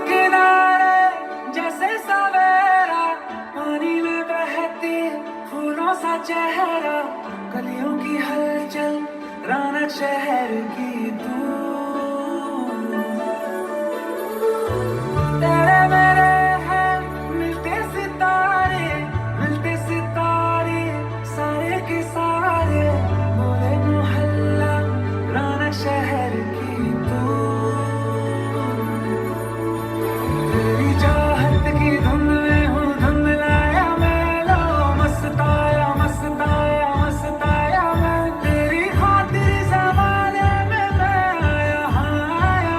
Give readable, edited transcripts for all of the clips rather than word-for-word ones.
किनारे जैसे सवेरा, पानी में बहती फूलों सा चेहरा, गलियों की हलचल रौनक शहर की तू। तेरे मेरे हैं मिलते सितारे सारे के सारे, बोले मोहल्ला रौनक शहर की तू। तेरी चाहत की धुन में हूँ धुंधलाया मैं, लो मस्ताया मस्ताया मस्ताया मैं, तेरी खातिर ज़माने में मैं आया, हाँ आया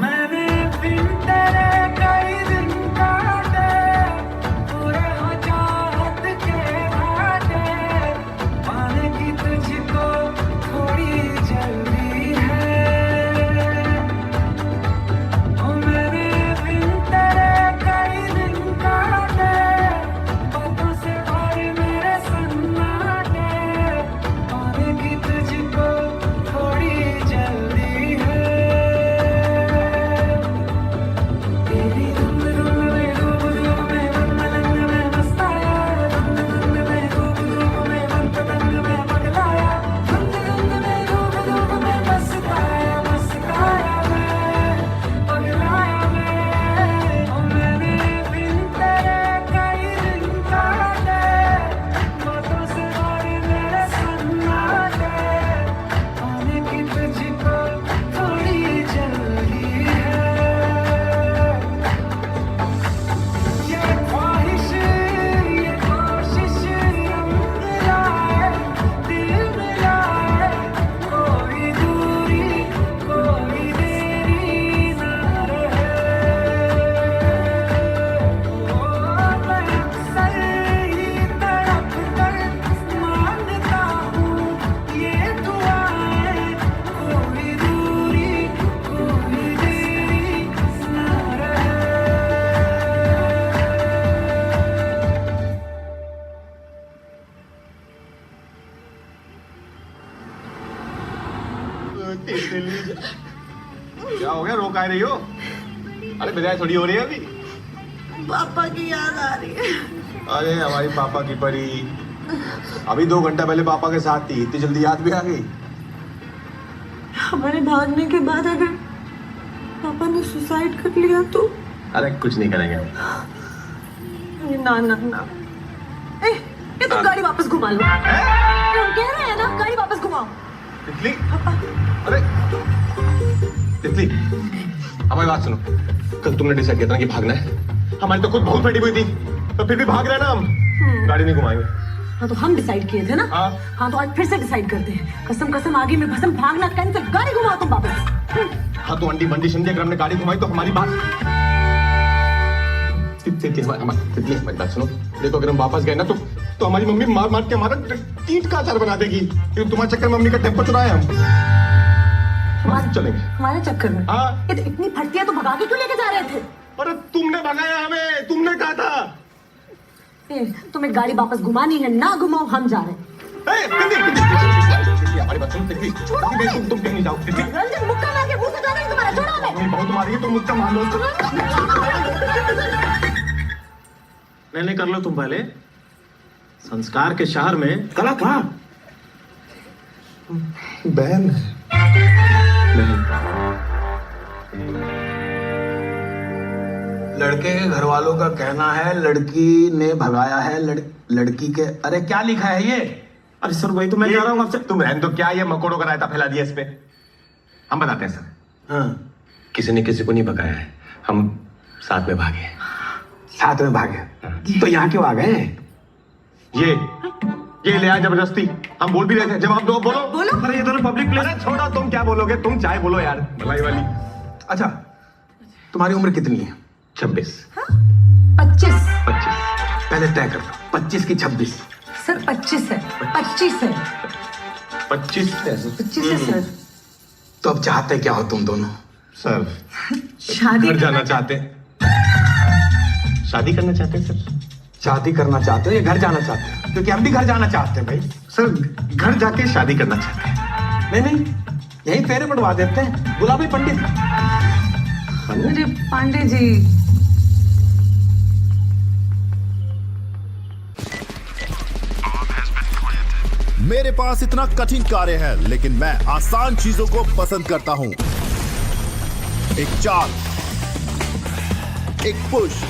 मैंने बिन तेरे कई दिन काटे, पूरे हो चाहत के घाटे, पाने की तुझको थोड़ी जल्दी है। ओ मैंने बिन तेरे कई दिन काटे, बातों से भरे मेरे सन्नाटे, पाने की तुझको थोड़ी जल्दी है। तेरी धुन धुन में डूब डूब में मन मलंग में मस्ताया, धुन धुन में डूब डूब में मन पतंग में पगलाया, धुन धुन में डूब डूब में मस्ताया मस्ताया मैं, पगलाया मैं। ओ मैंने बिन तेरे कई दिन काटे, बातों से भरे मेरे सन्नाटे, पाने की तुझको थोड़ी जल्दी है। ये ख्वाहिश ये कोशिश रंग लाए, दिल मिलाए, कोई दूरी कोई देरी ना रहे। ओ मैं अक्सर ही तड़प कर मांगता हूँ ये दुआएं, कोई दूरी कोई देरी ना रहे। क्या हो गया, रो काहे रही हो? अरे विदाई थोड़ी हो रही है अभी। पापा की याद आ रही है। अरे हमारी पापा की परी, अभी 2 घंटा पहले पापा के साथ थी, इतनी जल्दी याद भी आ गई? हमारे भागने के बाद अगर पापा ने सुसाइड कर लिया तो? अरे कुछ नहीं करेंगे हम। अरे ना ना ना, ये तो गाड़ी वापस घुमा लो। हम कह रहे हैं ना, गाड़ी वापस घुमाओ। तितली, अरे तितली, हमारी बात सुनो। कल तुमने डिसाइड किया था ना कि भागना है, हमारी तो खुद बहुत फटी हुई थी, तो फिर भी भाग रहे हैं ना हम। गाड़ी नहीं घुमाएंगे। हाँ तो हम डिसाइड किए थे ना। हाँ तो आज फिर से डिसाइड करते हैं। कसम कसम आगे में भसम, भागना कैंसिल, गाड़ी घुमाओ तुम वापस। हाँ तो अंडी बंडी समझे, अगर हमने गाड़ी घुमाई तो हमारी बात। तितली हमारी बात सुनो। देखो अगर हम वापस गए ना तो हमारी मम्मी मार मार के हमारा कीट का अचार बना देगी, क्योंकि तुम्हारे चक्कर में मम्मी का टेम्पो चुराए हम। चलेंगे हमारे चक्कर में? हाँ। ये तो इतनी फटती है तो भगा के क्यों लेके जा रहे थे? अरे तुमने भगाया हमें, तुमने कहा था। तुम्हें गाड़ी वापस घुमानी है, ना घुमाओ, हम जा रहे हैं। हमारी बात सुनो तितली, तुम कहीं नहीं जाओ तितली। रंजन मुक्का मार के मुंह से जाना है तुम्हारा, छोड़ो हमें। मम्मी बहुत मारी है, तुम मुक्का मार लो। नहीं कर लो तुम पहले। संस्कार के शहर में कला कहाँ? बहन लड़के के घर वालों का कहना है लड़की ने भगाया है लड़की के। अरे क्या लिखा है ये? अरे सर वही तो मैं कह रहा हूँ आपसे। तुम रहन तो क्या ये मकोड़ों का रायता फैला दिया इस पे। हम बताते हैं सर। हाँ, किसी ने किसी को नहीं भगाया है, हम साथ में भागे। साथ में भागे? तो यहाँ क्यों आ गए? ये ले आया जबरदस्ती। हम बोल भी रहे थे, जवाब दो, बोलो। बोलो। अरे ये दोनों पब्लिक प्लेस। अरे छोड़ो, तुम क्या बोलोगे, तुम चाहे बोलो यार, भलाई वाली। अच्छा, तुम्हारी उम्र कितनी है? 26। 25। पहले तय कर लो, 25 की 26? सर 25 है, 25 है। 25 है सर। तो अब चाहते क्या हो तुम दोनों? सर शादी घर जाना चाहते हैं, शादी करना चाहते हैं सर। शादी करना चाहते हो या घर जाना चाहते हो? क्योंकि हम भी घर जाना चाहते हैं भाई। सर घर जाके शादी करना चाहते हैं। नहीं, यही फेरे पड़वा देते हैं, गुलाबी पंडित। अरे पांडे जी, मेरे पास इतना कठिन कार्य है, लेकिन मैं आसान चीजों को पसंद करता हूं। एक चाल, एक पुश,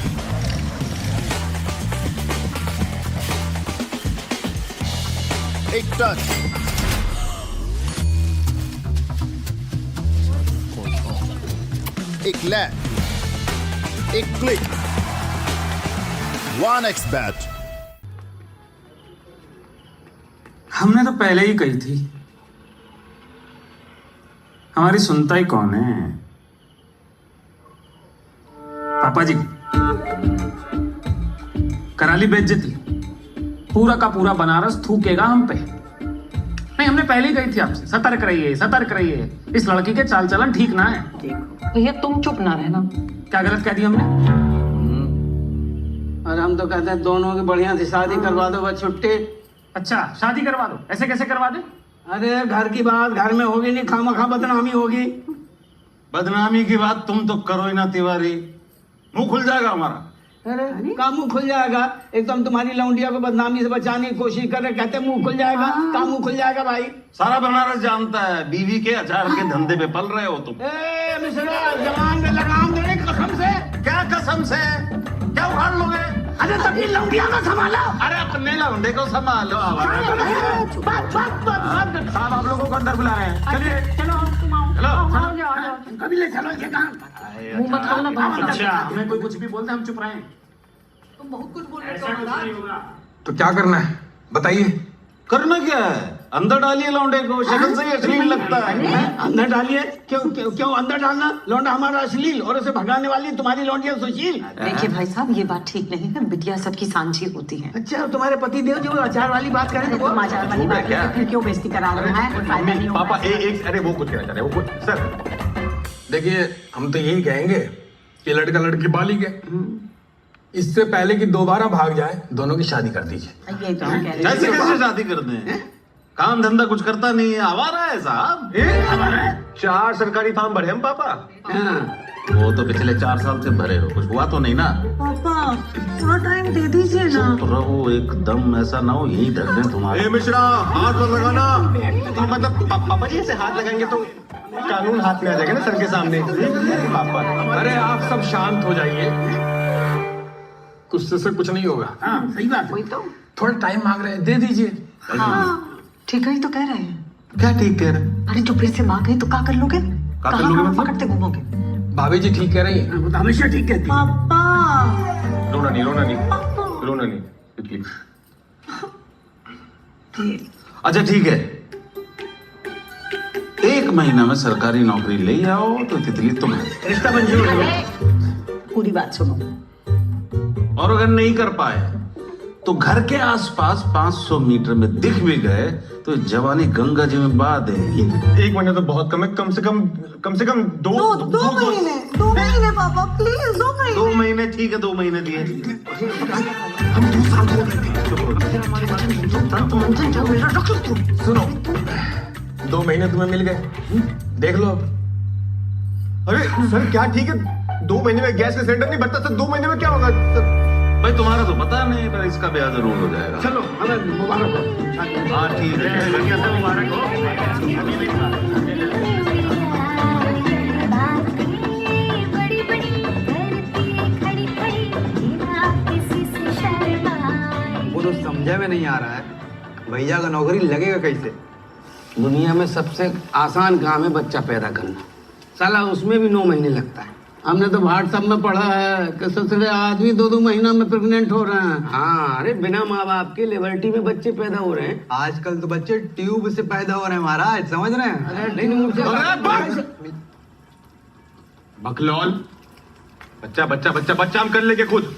एक टच, एक लैंड, एक क्लिक, 1x बैट। हमने तो पहले ही कही थी, हमारी सुनता ही कौन है। पापा जी, करा ली बेइज्जती, पूरा का पूरा बनारस थूकेगा हम पे। नहीं, हमने पहले ही कही थी आपसे, सतर्क रहिए, सतर्क रहिए, इस लड़की के चाल चलन ठीक ना है। भैया तुम चुप ना रहना। क्या गलत कह दिया हमने? और हम तो कहते हैं दोनों की बढ़िया से शादी करवा दो, बस छुट्टी। अच्छा, शादी करवा दो। ऐसे कैसे करवा दे? अरे घर की बात घर में होगी नहीं, खामखा बदनामी होगी। बदनामी की बात तुम तो करो ही ना तिवारी, मुंह खुल जाएगा हमारा। अरे का मुंह खुल जाएगा? एकदम तुम्हारी लौंडिया को बदनामी से बचाने की कोशिश कर रहे, कहते मुंह खुल जाएगा। का मुंह खुल जाएगा भाई? सारा बनारस जानता है, बीवी के अचार के धंधे पे पल रहे हो तुम। ए मिश्रा, जवान पे लगाम दे कसम से। क्या कसम से? क्या उखाड़ लोगे? अरे तो अपनी लौंडिया को संभालो। अरे अपने लौंडे को संभालो। साहब आप लोगों को अंदर बुला रहे हैं, चलिए। चलो। कभी ले चलो ये काम। मुंह मत खोलना बाहर। अच्छा, हमें कोई कुछ भी बोलते हम चुप रहें। तुम बहुत कुछ बोल रहे ऐसा कुछ नहीं होगा। तो क्या करना है बताइए। करना क्या है? अंदर डालिए लौंडे को, शक्ल से ही अश्लील लगता है। अंदर डालिए? क्यों क्यों क्यों अंदर डालना? लौंडा हमारा अश्लील और उसे भगाने वाली तुम्हारी लौंडिया सुशील। देखिए भाई साहब, ये बात ठीक नहीं है। बिटिया सबकी सांझी होती है। अच्छा, तुम्हारे पति देव जो अचार वाली बात करें तो तुम आचार वाली बात करके फिर क्यों बेइज्जती करा रहा है? कोई फायदा नहीं होगा। पापा एक अरे वो कुछ कहना चाह रहे हैं, वो कुछ सर देखिए, हम तो यही कहेंगे कि लड़का लड़की बालिग है, इससे पहले कि दोबारा भाग जाए, दोनों की शादी कर दीजिए। यही तो हम कह रहे हैं। कैसे कैसे शादी करते हैं? काम धंधा कुछ करता नहीं है, आवारा है साहब। 4 सरकारी फार्म भरे हम पापा। वो तो पिछले 4 साल से भरे हो, कुछ हुआ तो नहीं ना? पापा थोड़ा टाइम दे दीजिए ना। तो रहो एकदम, ऐसा ना हो यही धर दें तुम्हारे। ए मिश्रा, हाथ मत लगाना। मतलब पापा जी ऐसे हाथ लगाएंगे तो कानून हाथ में आ जाएगा ना सर के सामने। पापा अरे आप सब शांत हो जाइए, गुस्से से कुछ नहीं होगा। सही बात। वही तो। थोड़ा टाइम मांग रहे हैं, दे दीजिए। हाँ ठीक है, ही तो कह रहे हैं। क्या ठीक कह रहे हैं? अरे जो फिर से माँ गई तो क्या कर लोगे? क्या कर लोगे मतलब? पकड़ते घूमोगे? भाभी जी ठीक कह रही है। वो तो हमेशा ठीक कहती है। पापा रोना नहीं, रोना नहीं, रोना नहीं प्लीज। अच्छा ठीक है, 1 महीना में सरकारी नौकरी ले आओ तो तितली तुम्हारी। रिश्ता मंजूर है। पूरी बात सुनो। और अगर नहीं कर पाए तो घर के आसपास 500 मीटर में दिख भी गए तो जवानी गंगा जी में बहा देंगी। 1 महीना तो बहुत कम है, कम से कम 2 महीने पापा प्लीज, 2 महीने। 2 महीने ठीक है, 2 महीने दिए। सुनो, 2 महीने तुम्हें मिल गए, देख लो। अरे सर क्या ठीक है, 2 महीने में गैस का सिलेंडर नहीं भरता सर, 2 महीने में क्या होगा सर? भाई तुम्हारा तो पता नहीं, पर इसका ब्याह जरूर हो जाएगा। चलो हमें मुबारक हो। हाँ ठीक है, मुबारक हो। बड़ी बड़ी धरती खड़ी खड़ी बिना किसी से शर्माए। वो तो समझा में नहीं आ रहा है, भैया का नौकरी लगेगा कैसे? दुनिया में सबसे आसान काम है बच्चा पैदा करना, साला उसमें भी 9 महीने लगता है। हमने तो व्हाट्सएप में पढ़ा है कि ससुरे आदमी 2-2 महीना में प्रेग्नेंट हो रहे हैं। हाँ, अरे बिना माँ बाप के लिबर्टी में बच्चे पैदा हो रहे हैं। आजकल तो बच्चे ट्यूब से पैदा हो रहे हैं महाराज, समझ रहे हैं? अरे बकलौल, बच्चा बच्चा बच्चा बच्चा हम कर लेंगे खुद।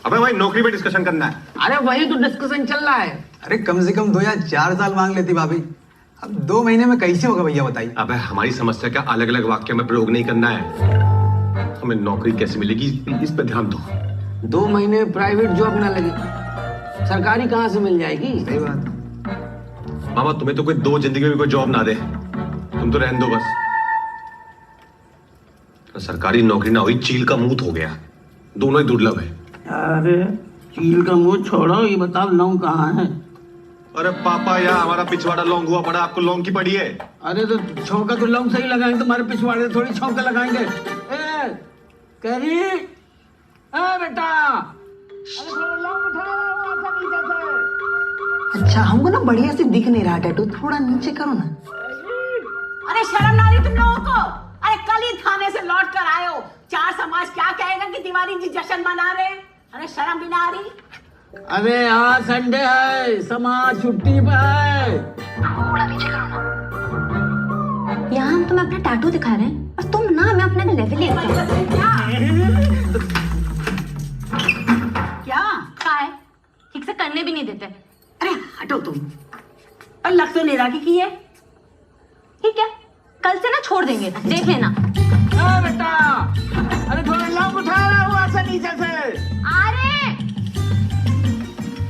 अबे भाई नौकरी पे डिस्कशन करना है। अरे वही तो डिस्कशन चल रहा है। अरे कम से कम 2 या 4 साल मांग लेती भाभी, अब 2 महीने में कैसे होगा भैया बताइए? अबे हमारी समस्या का अलग अलग वाक्य में प्रयोग नहीं करना है, हमें नौकरी कैसे मिलेगी इस पर ध्यान दो। 2 महीने में प्राइवेट जॉब ना लगी, सरकारी कहाँ से मिल जाएगी? सही बात। मामा तुम्हें तो कोई 2 जिंदगी में कोई जॉब ना दे, तुम तो रहने दो बस। सरकारी नौकरी ना हुई, चील का मुंह हो गया। दोनों ही दुर्लभ है। अरे चील का मुंह छोड़ो, ये बताओ लौंग कहाँ है? अरे पापा, यहाँ हमारा पिछवाड़ा लौंग हुआ पड़ा, आपको लौंग की पड़ी है। अरे तो छौका तो लौंग सही लगाएंगे, तुम्हारे पिछवाड़े थोड़ी छौका लगाएंगे। करी बेटा, अरे थोड़ा लौंग उठाओ, ऐसा नीचे से। अच्छा, हमको ना बढ़िया से दिख नहीं रहा टैटू, थोड़ा नीचे करो ना। अरे शर्म ना रही तुम लोगों को? अरे कल ही थाने से लौट कर आए हो, चार समाज क्या कहेगा कि तिवारी जी जश्न मना रहे हैं? अरे शर्म भी ना आ रही? अरे आज संडे है, समाज छुट्टी पे है। यहाँ हम तुम्हें अपना टैटू दिखा रहे हैं और तुम ना हमें अपने लेवल क्या क्या है? ठीक से करने भी नहीं देते। अरे हटो तुम, और लग तो नहीं रहा कि है। ठीक है, कल से ना छोड़ देंगे, देख लेना। बेटा, अरे थोड़ा लौंग उठा रहा हूँ ऐसा नीचे से। अरे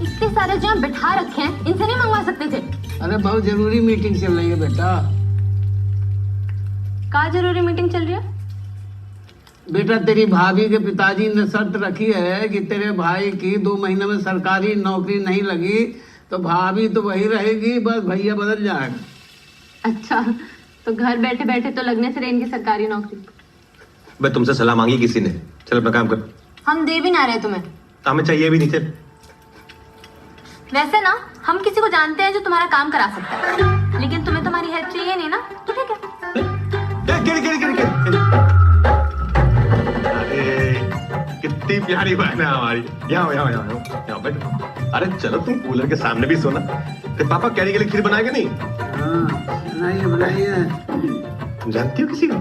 इतने सारे जो यहाँ बिठा रखे हैं, इनसे नहीं मंगवा सकते थे? अरे बहुत जरूरी मीटिंग चल रही है बेटा। क्या जरूरी मीटिंग चल रही है? बेटा तेरी भाभी के पिताजी ने शर्त रखी है कि तेरे भाई की 2 महीने में सरकारी नौकरी नहीं लगी तो भाभी तो वही रहेगी, बस भैया बदल जाएगा। अच्छा, तो घर बैठे बैठे तो लगने से रहे इनकी सरकारी नौकरी। मैं तुमसे सलाह मांगी किसी ने? चल अपना काम कर। हम दे भी ना रहे तुम्हें। हमें चाहिए भी नहीं। चल वैसे ना हम किसी को जानते हैं जो तुम्हारा काम करा सकता है, लेकिन तुम्हें तुम्हारी हेल्प चाहिए नहीं ना, तो ठीक है। अरे कितनी प्यारी बहन है हमारी। यहाँ बैठो। अरे चलो तुम कूलर के सामने भी सोना। तो पापा कैरी के लिए खीर बनाएंगे नहीं? बनाइए। तुम जानती हो किसी को?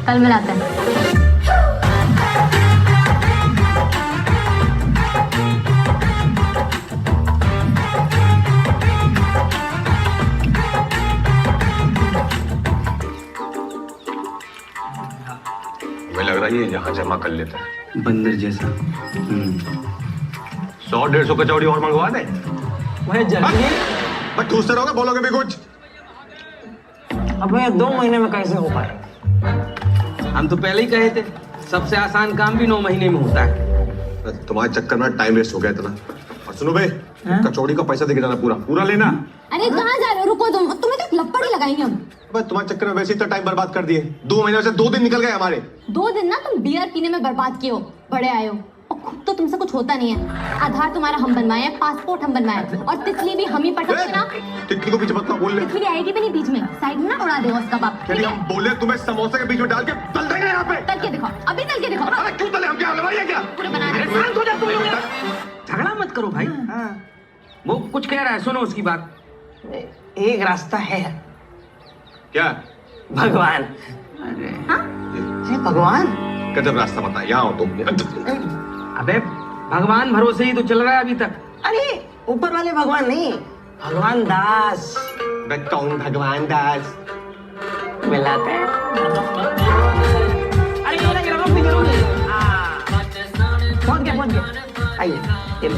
कल मिलाते हैं। हमें लग रहा है ये यहाँ जमा कर लेता है। बंदर जैसा। 100-150 कचौड़ी और मंगवा दे। वह जल्दी। बस ठूसते रहोगे, बोलोगे भी कुछ। अब भैया 2 महीने में कैसे हो पाए? हम तो पहले ही कहे थे, सबसे आसान काम भी 9 महीने में होता है। तुम्हारे चक्कर में टाइम वेस्ट हो गया इतना। और सुनो बे, कचौड़ी का पैसा देके जाना, पूरा लेना। अरे कहाँ जा रहे हो? रुको तुम, तुम्हें तो लपड़ ही लगाएंगे हम। बस तुम्हारे चक्कर में वैसे इतना टाइम बर्बाद कर दिए। 2 महीने से 2 दिन निकल गए हमारे। 2 दिन ना तुम बियर पीने में बर्बाद किए हो, बड़े आए हो। और खुद तो तुमसे कुछ होता नहीं है। आधार तुम्हारा हम बनवाए हैं, पासपोर्ट हम बनवाए हैं, और तितली भी हम ही पटक के ना। तितली को बीच मत बोल ले। तितली आएगी भी नहीं बीच में, साइड में ना उड़ा देगा उसका बाप। यदि हम बोले तुम्हें समोसे के बीच में डाल के तल देंगे यहाँ पे। तल के दिखाओ, अभी तल के दिखाओ। अरे क्यों तले? हम क्या हलवाई है क्या? पूरे बना दे। शांत हो जा तुम लोग। झगड़ा मत करो भाई। वो कुछ कह रहा है, सुनो उसकी बात। एक रास्ता है। क्या? भगवान। अरे भगवान गजब रास्ता बता। यहाँ हो तुम। अबे भगवान भरोसे ही तो चल रहा है अभी तक। अरे ऊपर वाले भगवान नहीं, भगवान दास। मैं कौन भगवान दास? मिलाते हैं। अरे पहुंच गया। आइए ये लो।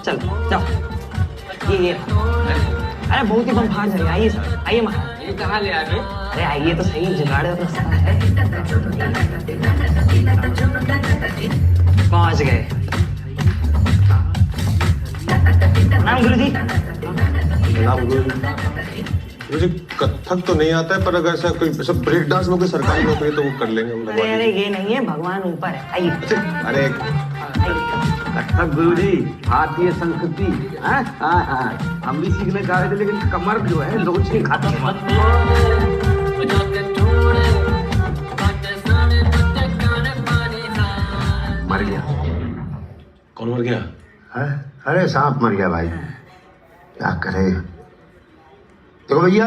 चलो जाओ। ये अरे बहुत ही बम फाड़ रही। आइए सर, आइए महाराज। ये कहाँ ले आए? अरे आइए तो सही, जुगाड़ है। पहुंच गए। नाम गुरुजी। मुझे कथक तो नहीं आता है, पर अगर ऐसा कोई सब ब्रेक डांस में कोई सरकारी नौकरी है तो वो कर लेंगे हम। अरे ये नहीं है, भगवान ऊपर है। आइए। अरे कथक गुरुजी, भारतीय संस्कृति। हम भी सीखने जा रहे थे, लेकिन कमर जो है लोच नहीं खाता। मर गया। कौन मर गया? है? अरे सांप मर गया भाई, क्या करे। देखो भैया,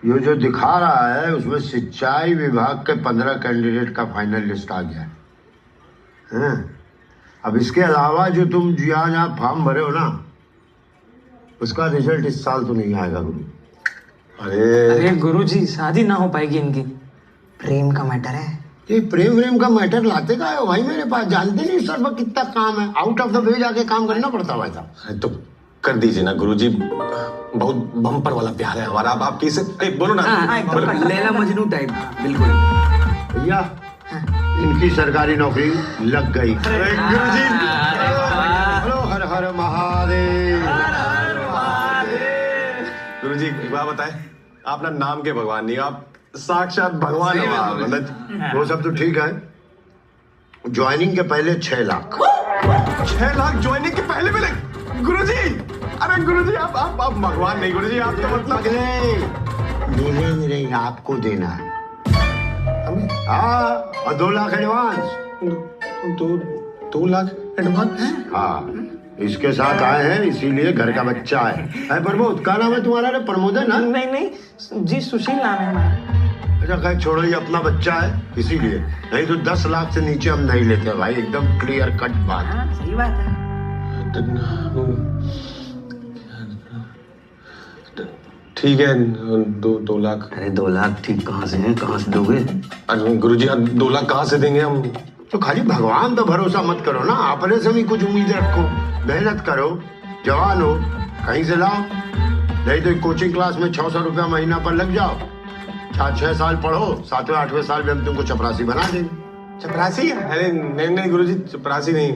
ये जो दिखा रहा है उसमें सिंचाई विभाग के 15 कैंडिडेट का फाइनल लिस्ट आ गया है। अब इसके अलावा जो तुम जहाँ फॉर्म भरे हो ना, उसका रिजल्ट इस साल तो नहीं आएगा गुरु। अरे गुरुजी, शादी ना हो पाएगी इनकी। प्रेम का मैटर है। ये प्रेम का मैटर लाते का है भाई मेरे पास? जानते नहीं सर, कितना काम है। आउट ऑफ द वे जाके काम करना पड़ता भाई साहब। तो कर दीजिए ना गुरुजी, बहुत बम्पर वाला प्यार है हमारा। अब आप किसे बोलो ना। लैला मजनू टाइप बिल्कुल। भैया इनकी सरकारी नौकरी लग गई। गुरुजी हेलो, हर हर महादेव। गुरुजी एक बात बताएं, आप ना नाम के भगवान नहीं, आप साक्षात भगवान हो आप, मतलब। वो सब तो ठीक है, ज्वाइनिंग के पहले 6 लाख। 6 लाख ज्वाइनिंग के पहले मिले गुरुजी? अरे गुरुजी आप भगवान नहीं गुरुजी, आप तो मतलब मिलेंगे आपको देना है। हमें हाँ, और 2 लाख एडवांस। 2 लाख एडवांस? हाँ, इसके साथ आए हैं इसीलिए घर का बच्चा है प्रमोद। क्या नाम है तुम्हारा? रे प्रमोद है ना? नहीं जी, सुशील नाम है हमारा। अच्छा खैर छोड़ो, ये अपना बच्चा है इसीलिए, नहीं तो 10 लाख से नीचे हम नहीं लेते भाई, एकदम क्लियर कट बात। हाँ, सही बात है। ठीक है, 2 लाख। अरे 2 लाख ठीक कहाँ से हैं, कहाँ से दोगे? अरे गुरुजी 2 लाख कहाँ से देंगे हम? तो खाली भगवान पे भरोसा मत करो ना, अपने से भी कुछ उम्मीद रखो, मेहनत करो, जवान हो, कहीं से लाओ। नहीं तो कोचिंग क्लास में 600 रुपया महीना पर लग जाओ, 4-6 साल पढ़ो, 7वें 8वें साल में हम तुमको चपरासी बना देंगे। चपरासी? अरे नहीं गुरुजी, चपरासी नहीं।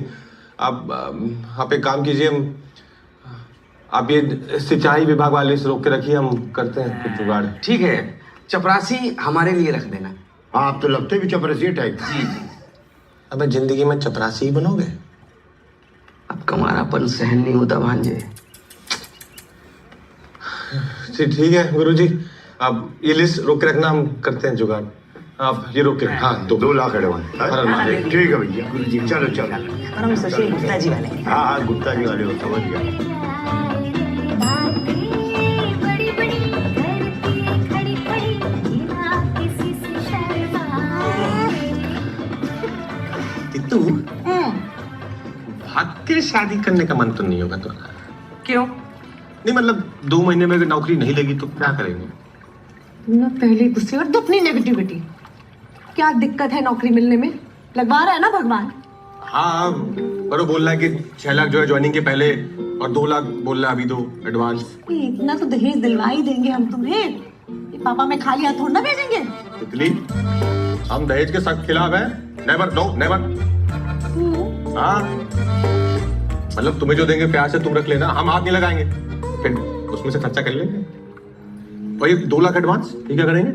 आप एक काम कीजिए, आप ये सिंचाई विभाग वाले से रोक के रखिए, हम करते हैं कुछ जुगाड़। ठीक है, चपरासी हमारे लिए रख देना। हाँ, आप तो लगते भी चपरासी टाइप। जी। अब जिंदगी में चपरासी ही बनोगे? अब कमारापन सहन नहीं होता भांजे। ठीक है गुरुजी, आप ये लिस्ट रोक के रखना, हम करते हैं जुगाड़। आप ये रोक के। हाँ, 2 लाख एडवांस। ठीक है भैया, गुरुजी चलो चलो। और हम सुशील गुप्ता जी वाले। हाँ, गुप्ता जी वाले हो, समझ गया। तू भाग के शादी करने का मन तो नहीं होगा तुम्हारा? क्यों? नहीं मतलब 2 महीने में अगर नौकरी नहीं लगी तो क्या करेंगे? ना पहली गुस्से और अपनी नेगेटिविटी। क्या दिक्कत है नौकरी मिलने में? लगवा रहा है ना भगवान। हाँ, पर वो बोल रहा है कि 6 लाख जो है ज्वाइनिंग के पहले और 2 लाख बोल रहा है अभी दो एडवांस। इतना तो दहेज दिलवा ही देंगे हम तुम्हें, ये पापा में खाली हाथ थोड़ा ना भेजेंगे। तितली, हम दहेज के सख्त खिलाफ हैं। Never, no never. हाँ, मतलब तुम्हें जो देंगे प्यार से तुम रख लेना, हम हाथ नहीं लगाएंगे, फिर उसमें से खर्चा कर लेंगे। और ये 2 लाख एडवांस ये क्या करेंगे?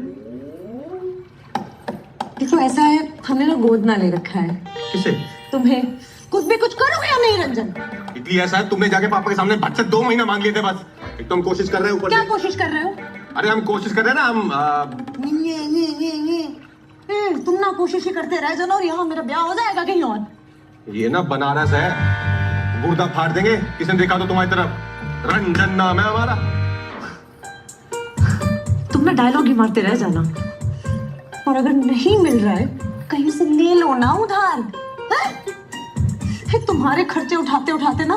देखो ऐसा है, हमने ना गोद ना ले रखा है। किसे? तुम्हें। कुछ भी कुछ करोगे या नहीं रंजन? इतनी ऐसा है, तुमने जाके पापा के सामने भट से 2 महीना मांग लिए थे बस। एक तो हम कोशिश कर रहे हैं ऊपर। क्या कोशिश कर रहे हो? अरे हम कोशिश कर रहे हैं ना, हम तुम ना कोशिश ही करते रह जाना और यहाँ मेरा ब्याह हो जाएगा कहीं और। ये ना बनारस है, गुर्दा फाड़ देंगे किसने देखा तो तुम्हारी तरफ। रंजन नाम है हमारा। तुम ना डायलॉग ही मारते रह जाना, और अगर नहीं मिल रहा है कहीं से ले लो ना उधार। तुम्हारे खर्चे उठाते उठाते ना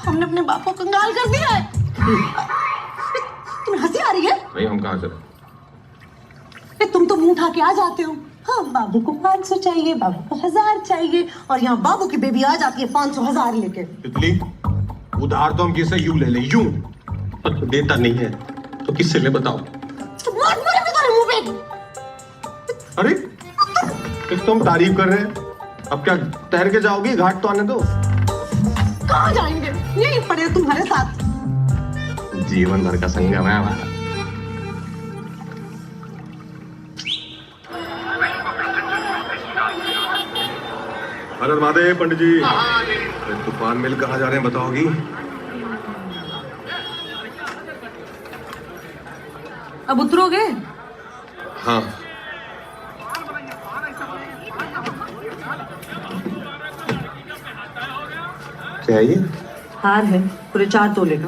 हमने अपने बाप को कंगाल कर दिया है। तुम्हें हंसी आ रही है? नहीं, हम कहाँ से? तुम तो मुंह उठा के आ जाते हो। हाँ, बाबू को 500 चाहिए, बाबू को 1000 चाहिए, और यहाँ बाबू की बेबी आ जाती है 500,000 लेके। तितली, उधार तो हम किससे यूं ले लें, यूं। पर तो देता नहीं है तो किससे ले बताओ? मार मारेंगे तुम्हारे मुंह पे। अरे एक तो हम तारीफ कर रहे हैं, अब क्या तैर के जाओगी? घाट तो आने दो। कहाँ जाएंगे? यही पड़े तुम्हारे साथ। जीवन भर का संगम है हमारा। हर हर महादेव। पंडित जी, तूफान मिल कहाँ जा रहे हैं बताओगी? अब उतरोगे? हाँ। क्या है ये? हार है, पूरे 4 तोले का।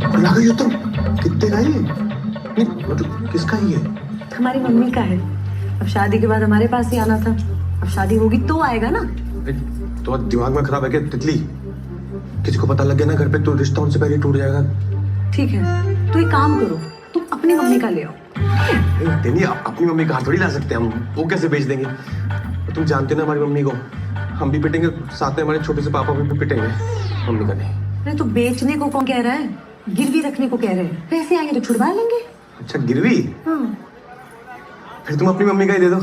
बुला गई हो तुम? कितने का ये? नहीं मतलब किसका ये? हमारी मम्मी का है। अब शादी के बाद हमारे पास ही आना था, अब शादी होगी तो आएगा ना। तो दिमाग में खराब है क्या तितली? किसी को पता लग गया ना घर पे तो रिश्ता उनसे पहले टूट जाएगा। ठीक है, तो एक काम करो, तुम अपनी मम्मी का ले आओ। नहीं, अपनी मम्मी का थोड़ी ला सकते हम, वो कैसे बेच देंगे? तुम जानते हो ना हमारी मम्मी को, हम भी पिटेंगे, साथ में हमारे छोटे से पापा भी पिटेंगे, मम्मी का नहीं। अरे तो बेचने को कौन कह रहा है, गिरवी रखने को कह रहे हैं। पैसे आएंगे तो छुड़वा लेंगे। अच्छा गिरवी? हाँ। फिर तुम अपनी मम्मी का ही दे दो।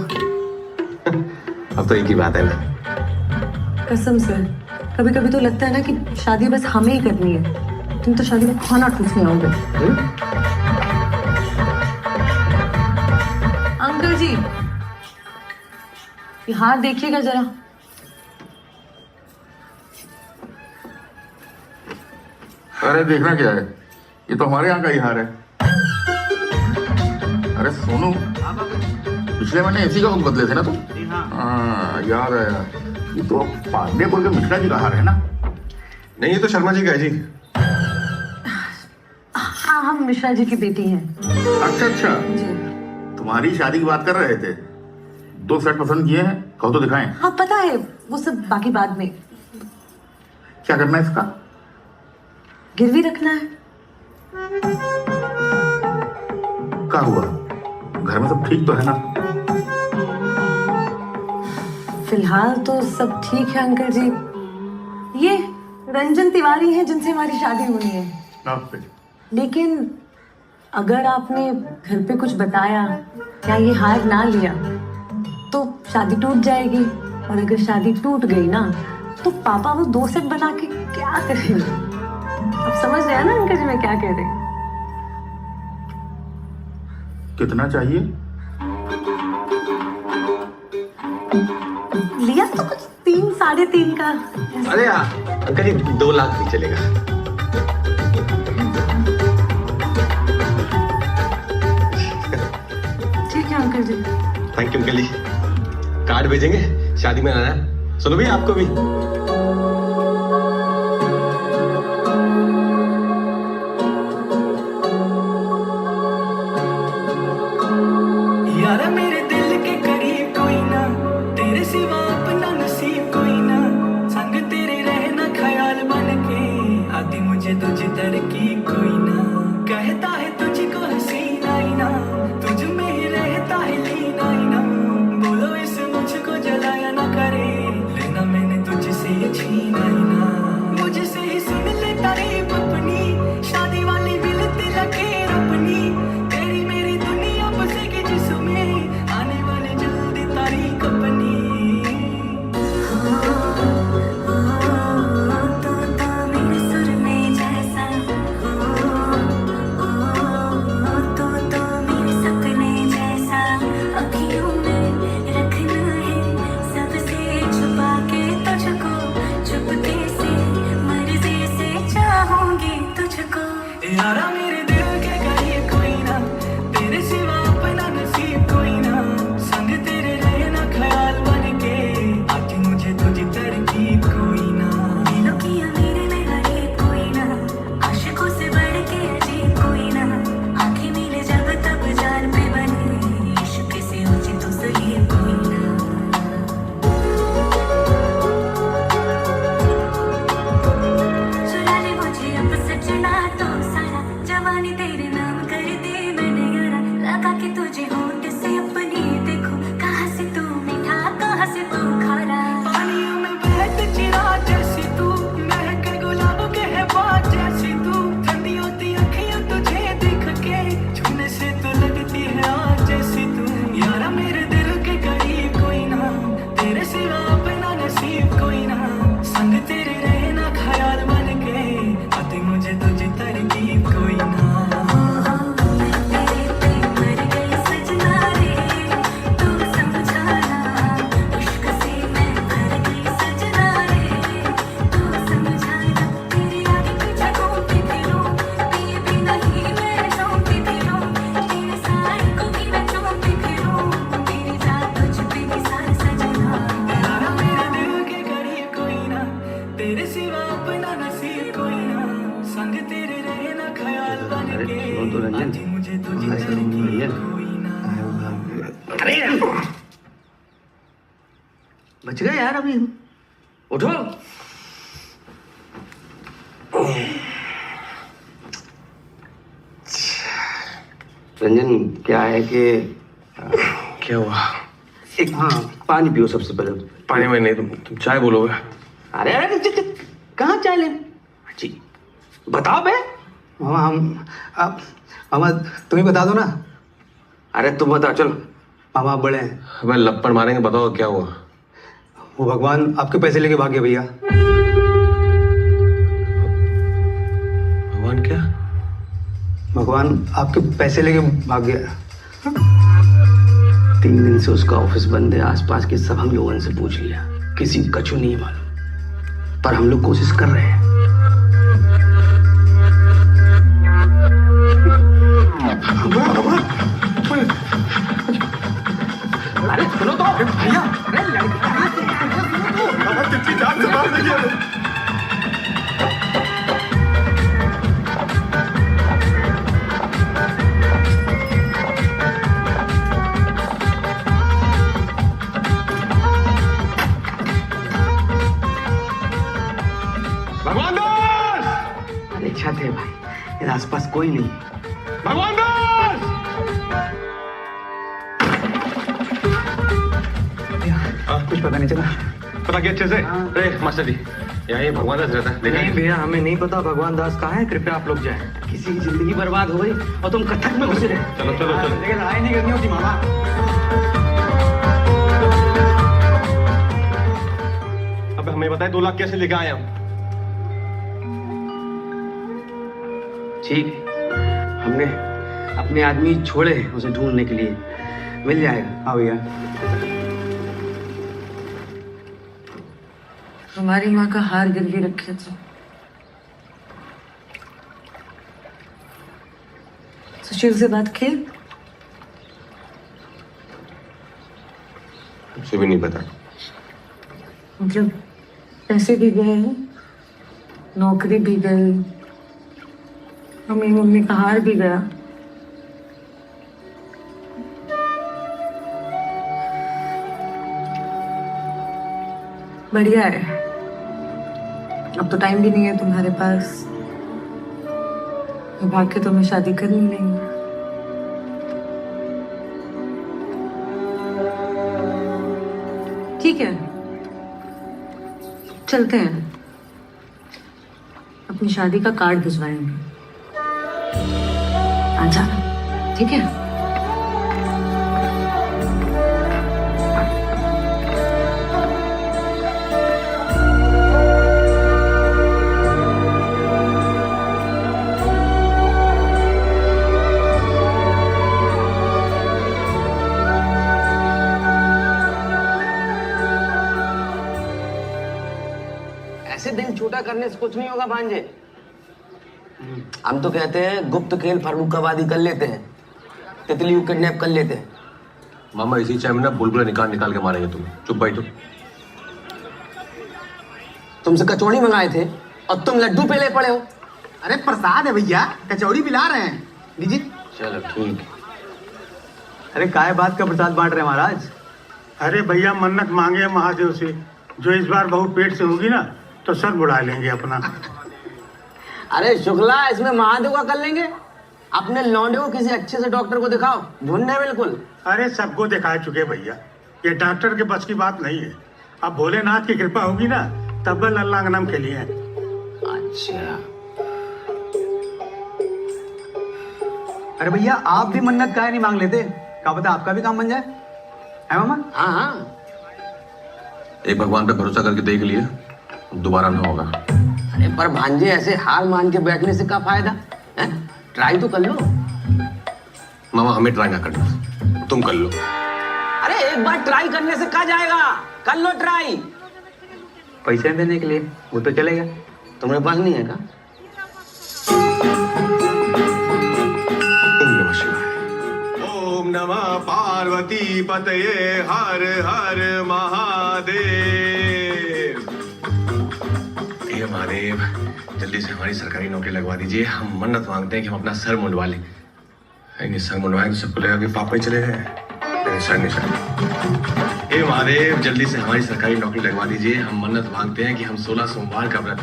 अब तो एक ही बात है ना। कसम से कभी कभी तो लगता है ना कि शादी बस हमें ही करनी है, तुम तो शादी में खाना ठूसने आओगे। अंकल जी ये हार देखिएगा जरा। अरे देखना क्या है, ये तो हमारे यहाँ का ही हार है। अरे सोनू, पिछले महीने एसी का बुक बदले थे ना तुम? हाँ याद है यार, ये तो पांडेपुर के मिश्रा जी का हार है ना? नहीं ये तो शर्मा जी का है जी। हाँ हम मिश्रा जी की बेटी हैं। अच्छा अच्छा, तुम्हारी शादी की बात कर रहे थे। 2 सेट पसंद किए हैं, कहो तो दिखाएं। हाँ पता है, वो सब बाकी बाद में। क्या करना है इसका? गिरवी रखना है। क्या हुआ, घर में सब ठीक तो है ना? फिलहाल तो सब ठीक है अंकल जी। ये रंजन तिवारी हैं जिनसे हमारी शादी होनी है। लेकिन अगर आपने घर पे कुछ बताया या ये हार ना लिया तो शादी टूट जाएगी, और अगर शादी टूट गई ना तो पापा वो 2 सेट बना के क्या करेंगे। आप समझ रहे हैं ना अंकल जी मैं क्या कह रहे हैं? कितना चाहिए? लिया तो कुछ 3 साढ़े 3 का। अरे अंकल जी 2 लाख भी चलेगा। ठीक है uncle ji. Thank you uncle ji. Card भेजेंगे, शादी में आना है। सुनो भी आपको भी। यार मेरे दिल के करीब कोई ना, तेरे सिवा अपना नसीब कोई ना, संग तेरे रहना ख्याल बन के, आती मुझे तुझ तरकीब कोई ना, कहता है तुझको हसीना ही ना, तुझ में ही रहता है लीना ही ना, बोलो इस मुझको जलाया ना करे, लेना मैंने तुझसे ये छीना ही ना, मुझसे ही सुन ले तारीफ अपनी, शादी वाली बिलती लकीर अपनी, तेरी मेरी दुनिया बसेगी जिसमें, आने वाली जल्दी तारीख अपनी। यारा मेरे दिल के करीब कोई ना, तेरे सिवा अपना नसीब कोई ना, संग तेरे रहना ख्याल बन के, आती मुझे तुझी तरकीब कोई ना, दिलों की अमीरी में गरीब कोई ना, आशिकों से बढ़ के अजीब कोई ना, आंखें मिले जब तब जान पे बने, इश्क से ऊंची तो सलीब कोई ना। चुरा ले मुझे अब सजना तो सारा, जवानी तेरे नाम कर दे मैंने यारा, लगा के तुझे होंठ से अपनी देखो, कहाँ से तू मीठा कहाँ से तू खारा, पानियों में बहते चिराग जैसी तू, महक गुलाब के है बात जैसी तू, ठंडी होती अखियां तुझे देख के, छूने से तो लगती है आग जैसी तू, यारा मेरे दिल के करीब कोई ना, तेरे सिवा अपना नसीब कोई ना, संग तेरे रहना ख्याल बन के, आती मुझे तुझी तरकीब कोई ना। यारा मेरे दिल के करीब कोई ना, तेरे सिवा अपना नसीब कोई ना, संग तेरे रहना ख्याल बन के, आती मुझे तुझी तरकीब कोई ना। अरे बच गए यार, अभी उठो। रंजन क्या है कि क्या हुआ? हाँ पानी पियो सबसे पहले। पानी में नहीं, तुम चाय बोलोगे। अरे अरे कहाँ चाय ले? जी बताओ बे। मामा तुम ही बता दो ना। अरे तुम बताओ चलो। मामा आप बड़े हैं। अबे लपड़ मारेंगे, बताओ क्या हुआ? वो भगवान आपके पैसे लेके भाग गया भैया। भगवान क्या? भगवान आपके पैसे लेके भाग गया। 3 दिन से उसका ऑफिस बंद है। आसपास के सब हम लोगों से पूछ लिया, किसी को कछु नहीं मालूम, पर हम लोग कोशिश कर रहे हैं। अरे सुनो तो भैया। अरे कितनी जान से मार देगी हमें। भगवान दास! अरे छत है भाई, इधर आसपास कोई नहीं है। भगवान दास! कुछ पता नहीं चला। पता क्या अच्छे से? अरे मास्टर जी, यहाँ ये भगवान दास रहता है, देखा नहीं भैया, हमें नहीं पता भगवान दास कहाँ है। कृपया आप लोग जाएं। किसी की जिंदगी बर्बाद हो गई और तुम कथक में घुसे रहे। चलो चलो चलो। लेकिन लड़ाई नहीं करनी होती मामा। अब हमें बताए 2 लाख कैसे लेके आए हम? ठीक, हमने अपने आदमी छोड़े उसे ढूंढने के लिए। मिल जाएगा। हाँ भैया। हमारी माँ का हार गिरवी रखे थे। सुशील से बात की? मुझे भी नहीं पता। मतलब पैसे भी गए, नौकरी भी गई, मम्मी का हार भी गया। बढ़िया है, अब तो टाइम भी नहीं है तुम्हारे पास। भाग के तुम्हें शादी करनी नहीं। ठीक है, चलते हैं, अपनी शादी का कार्ड भिजवाएंगे। आ जाना, ठीक है? ऐसे दिल छोटा करने से कुछ नहीं होगा भांजे। हम तो कहते हैं गुप्त खेल फर्रुखाबादी कर लेते हैं, तितली को किडनैप कर लेते हैं। मामा इसी चाय में ना बुलबुला निकाल के मारेंगे तुम्हें। चुप बैठो। तुमसे कचौड़ी मंगाए थे और तुम लड्डू पे ले पड़े हो। अरे प्रसाद है भैया, कचौड़ी पिला रहे हैं, लीजिए। चलो ठीक। अरे काय बात का प्रसाद बांट रहे हैं महाराज? अरे भैया मन्नत मांगे महादेव से, जो इस बार बहू पेट से होगी ना तो सर बुढ़ा लेंगे अपना। अरे शुक्ला, इसमें महादेव का कर लेंगे। अपने लौंडे को किसी अच्छे से डॉक्टर को दिखाओ, ढूंढने बिल्कुल। अरे सबको दिखा चुके भैया, ये डॉक्टर के बस की बात नहीं है। अब भोलेनाथ की कृपा होगी ना तब लल्ला का नाम खेलिए। अच्छा, अरे भैया आप भी मन्नत काहे नहीं मांग लेते? क्या पता आपका भी काम बन जाए, है मामा? हाँ हाँ, एक भगवान पे भरोसा करके देख लिया, दोबारा ना होगा। अरे पर भांजे ऐसे हार मान के बैठने से क्या फायदा है? ट्राई तो कर लो। मामा हमें ट्राई ना करना, तुम कर लो। अरे एक बार ट्राई करने से क्या जाएगा, कर लो ट्राई। पैसे देने के लिए वो तो चलेगा। तुम्हारे पास नहीं है क्या? ओम नमः शिवाय। ओम नमः पार्वती पतये हर हर महादेव। हे महादेव, जल्दी से हमारी सरकारी नौकरी लगवा दीजिए। हम मन्नत मांगते हैं कि हम अपना सर मुंडवा लें। नहीं सर मुंडवाएं तो सबको लगेगा कि पापा ही चले गए। नहीं सर, नहीं सर। हे महादेव, जल्दी से हमारी सरकारी नौकरी लगवा दीजिए। हम मन्नत मांगते हैं कि हम 16 सोमवार का व्रत,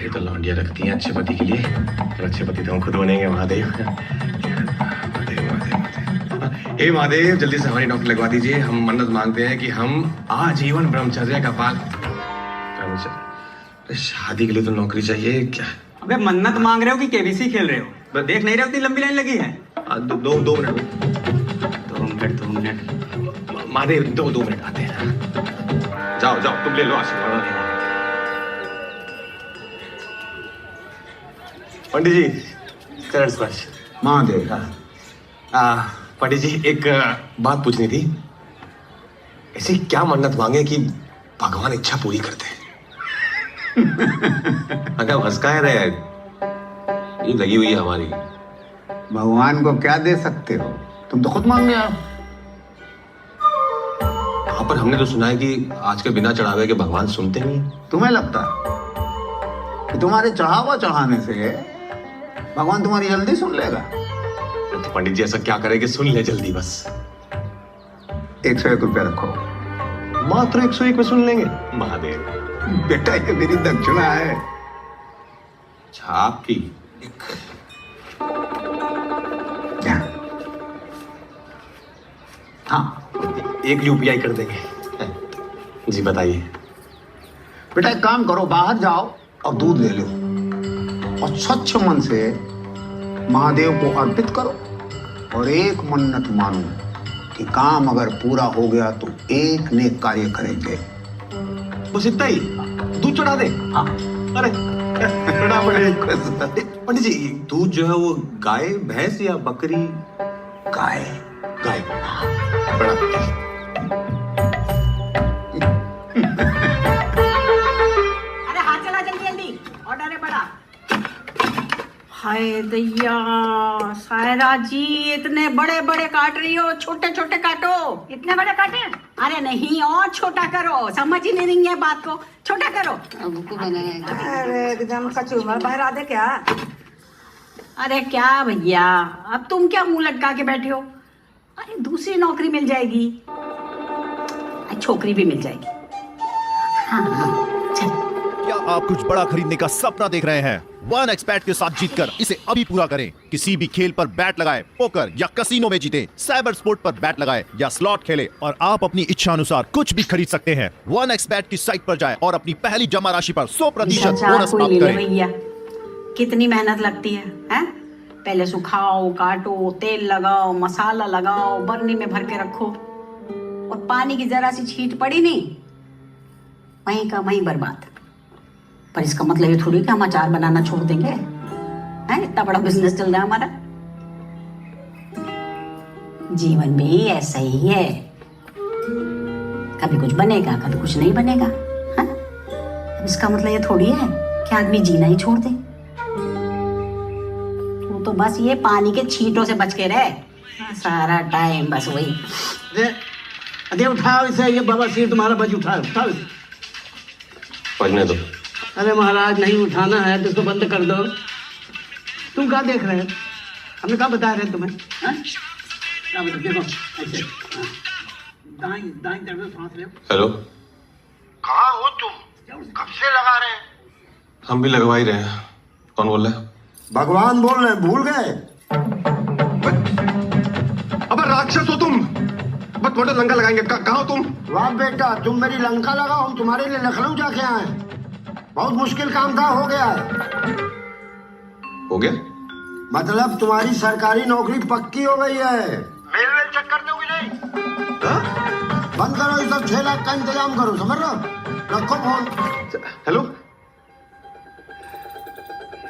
ये तो लौंडिया रखती हैं अच्छे पति के लिए, और अच्छे पति तो हम खुद बनेंगे। महादेव महादेव महादेव महादेव। हे महादेव, जल्दी से हमारी नौकरी लगवा दीजिए। हम मन्नत मांगते हैं कि हम आजीवन ब्रह्मचर्य का पालन। शादी के लिए तो नौकरी चाहिए क्या? अबे मन्नत मांग रहे हो कि केबीसी खेल रहे हो? देख नहीं रहे हो इतनी लंबी लाइन लगी है। दो मिनट महादेव, दो मिनट आते हैं। जाओ तुम ले लो आशीर्वाद। पंडित जी, चरण स्पर्श। महादेव। पंडित जी, एक बात पूछनी थी। ऐसी क्या मन्नत मांगे कि भगवान इच्छा पूरी कर दे? अगर हंसका रहे, ये लगी हुई है हमारी। भगवान को क्या दे सकते हो? तुम तो खुद मांगने आओ। हाँ, पर हमने तो सुना है कि आज के बिना चढ़ावे के भगवान सुनते नहीं। तुम्हें लगता कि तुम्हारे चढ़ावा चढ़ाने से भगवान तुम्हारी जल्दी सुन लेगा? तो पंडित जी ऐसा क्या करे कि सुन ले जल्दी? बस 101 रुपया रखो। मात्र 101 में सुन लेंगे? महादेव बेटा, ये मेरी दक्षिणा है। आपकी हाँ, 1 UPI कर देंगे। जी बताइए। बेटा एक काम करो, बाहर जाओ और दूध ले लो और स्वच्छ मन से महादेव को अर्पित करो और एक मन्नत मानो कि काम अगर पूरा हो गया तो एक नेक कार्य करेंगे। बस इतना ही? दूध चढ़ा दे? हाँ। अरे पंडित जी, दूध जो है वो गाय, भैंस या बकरी? गाय। बड़ा अरे हाँ, चला जल्दी ऑर्डर है बड़ा। हाय दैया, सायरा जी इतने बड़े बड़े काट रही हो, छोटे छोटे काटो। इतने बड़े काटे? अरे नहीं, और छोटा करो। समझ ही नहीं रही है बात को, छोटा करो। अरे एकदम कचूमर बहरा दे क्या? अरे क्या भैया, अब तुम क्या मुंह लटका के बैठे हो? अरे दूसरी नौकरी मिल जाएगी, छोकरी भी मिल जाएगी। हाँ, चल। क्या आप कुछ बड़ा खरीदने का सपना देख रहे हैं? 1xBet के साथ जीतकर इसे अभी पूरा करें। किसी भी खेल पर बैट लगाए, पोकर या कसिनो में जीते, साइबर स्पोर्ट पर बैट लगाए या स्लॉट खेले और आप अपनी इच्छा अनुसार कुछ भी खरीद सकते हैं। 1xBet की साइट पर जाएं और अपनी पहली जमा राशि पर 100% बोनस प्राप्त करें। भैया कितनी मेहनत लगती है, हैं? पहले सुखाओ, काटो, तेल लगाओ, मसाला लगाओ, बर्नी में भर के रखो, और पानी की जरा सी छींट पड़ी नहीं, वहीं का वहीं बर्बाद। पर इसका मतलब ये थोड़ी कि हम अचार बनाना छोड़ देंगे, हैं? इतना बड़ा बिजनेस चल रहा है हमारा। जीवन भी ऐसा ही है, कभी कुछ बनेगा, कभी कुछ नहीं बनेगा, हैं? अब इसका मतलब ये थोड़ी है कि आदमी जीना ही छोड़ दे। तो बस ये पानी के छींटों से बच के रहे सारा टाइम, बस वही। अरे उठाओ इसे, ये बाबा सिर तुम्हारा बज, उठाओ इसे। पढ़ने दो। अरे महाराज, नहीं उठाना है तो इसको बंद कर दो। तुम क्या देख रहे हो? हमने क्या बता रहे तुम्हें? देखो ऐसे, दाईं तरफ सांस ले। हेलो, कहाँ हो तुम? कब से लगा रहे हैं? हम भी लगवा ही रहे हैं। कौन बोल रहा है? भगवान बोल रहे, भूल गए? अबे राक्षस हो तुम, बस थोड़ा लंका लगाएंगे। कहाँ हो तुम? वाह बेटा, तुम मेरी लंका लगाओ, हम तुम्हारे लिए लखनऊ जाके आए। बहुत मुश्किल काम था, हो गया है। हो गया? मतलब तुम्हारी सरकारी नौकरी पक्की हो गई है। मेल चेक कर दोगे नहीं? बंद करो ये सब, 6 लाख का इंतजाम करो, समझ रहे? रखो फोन। हेलो,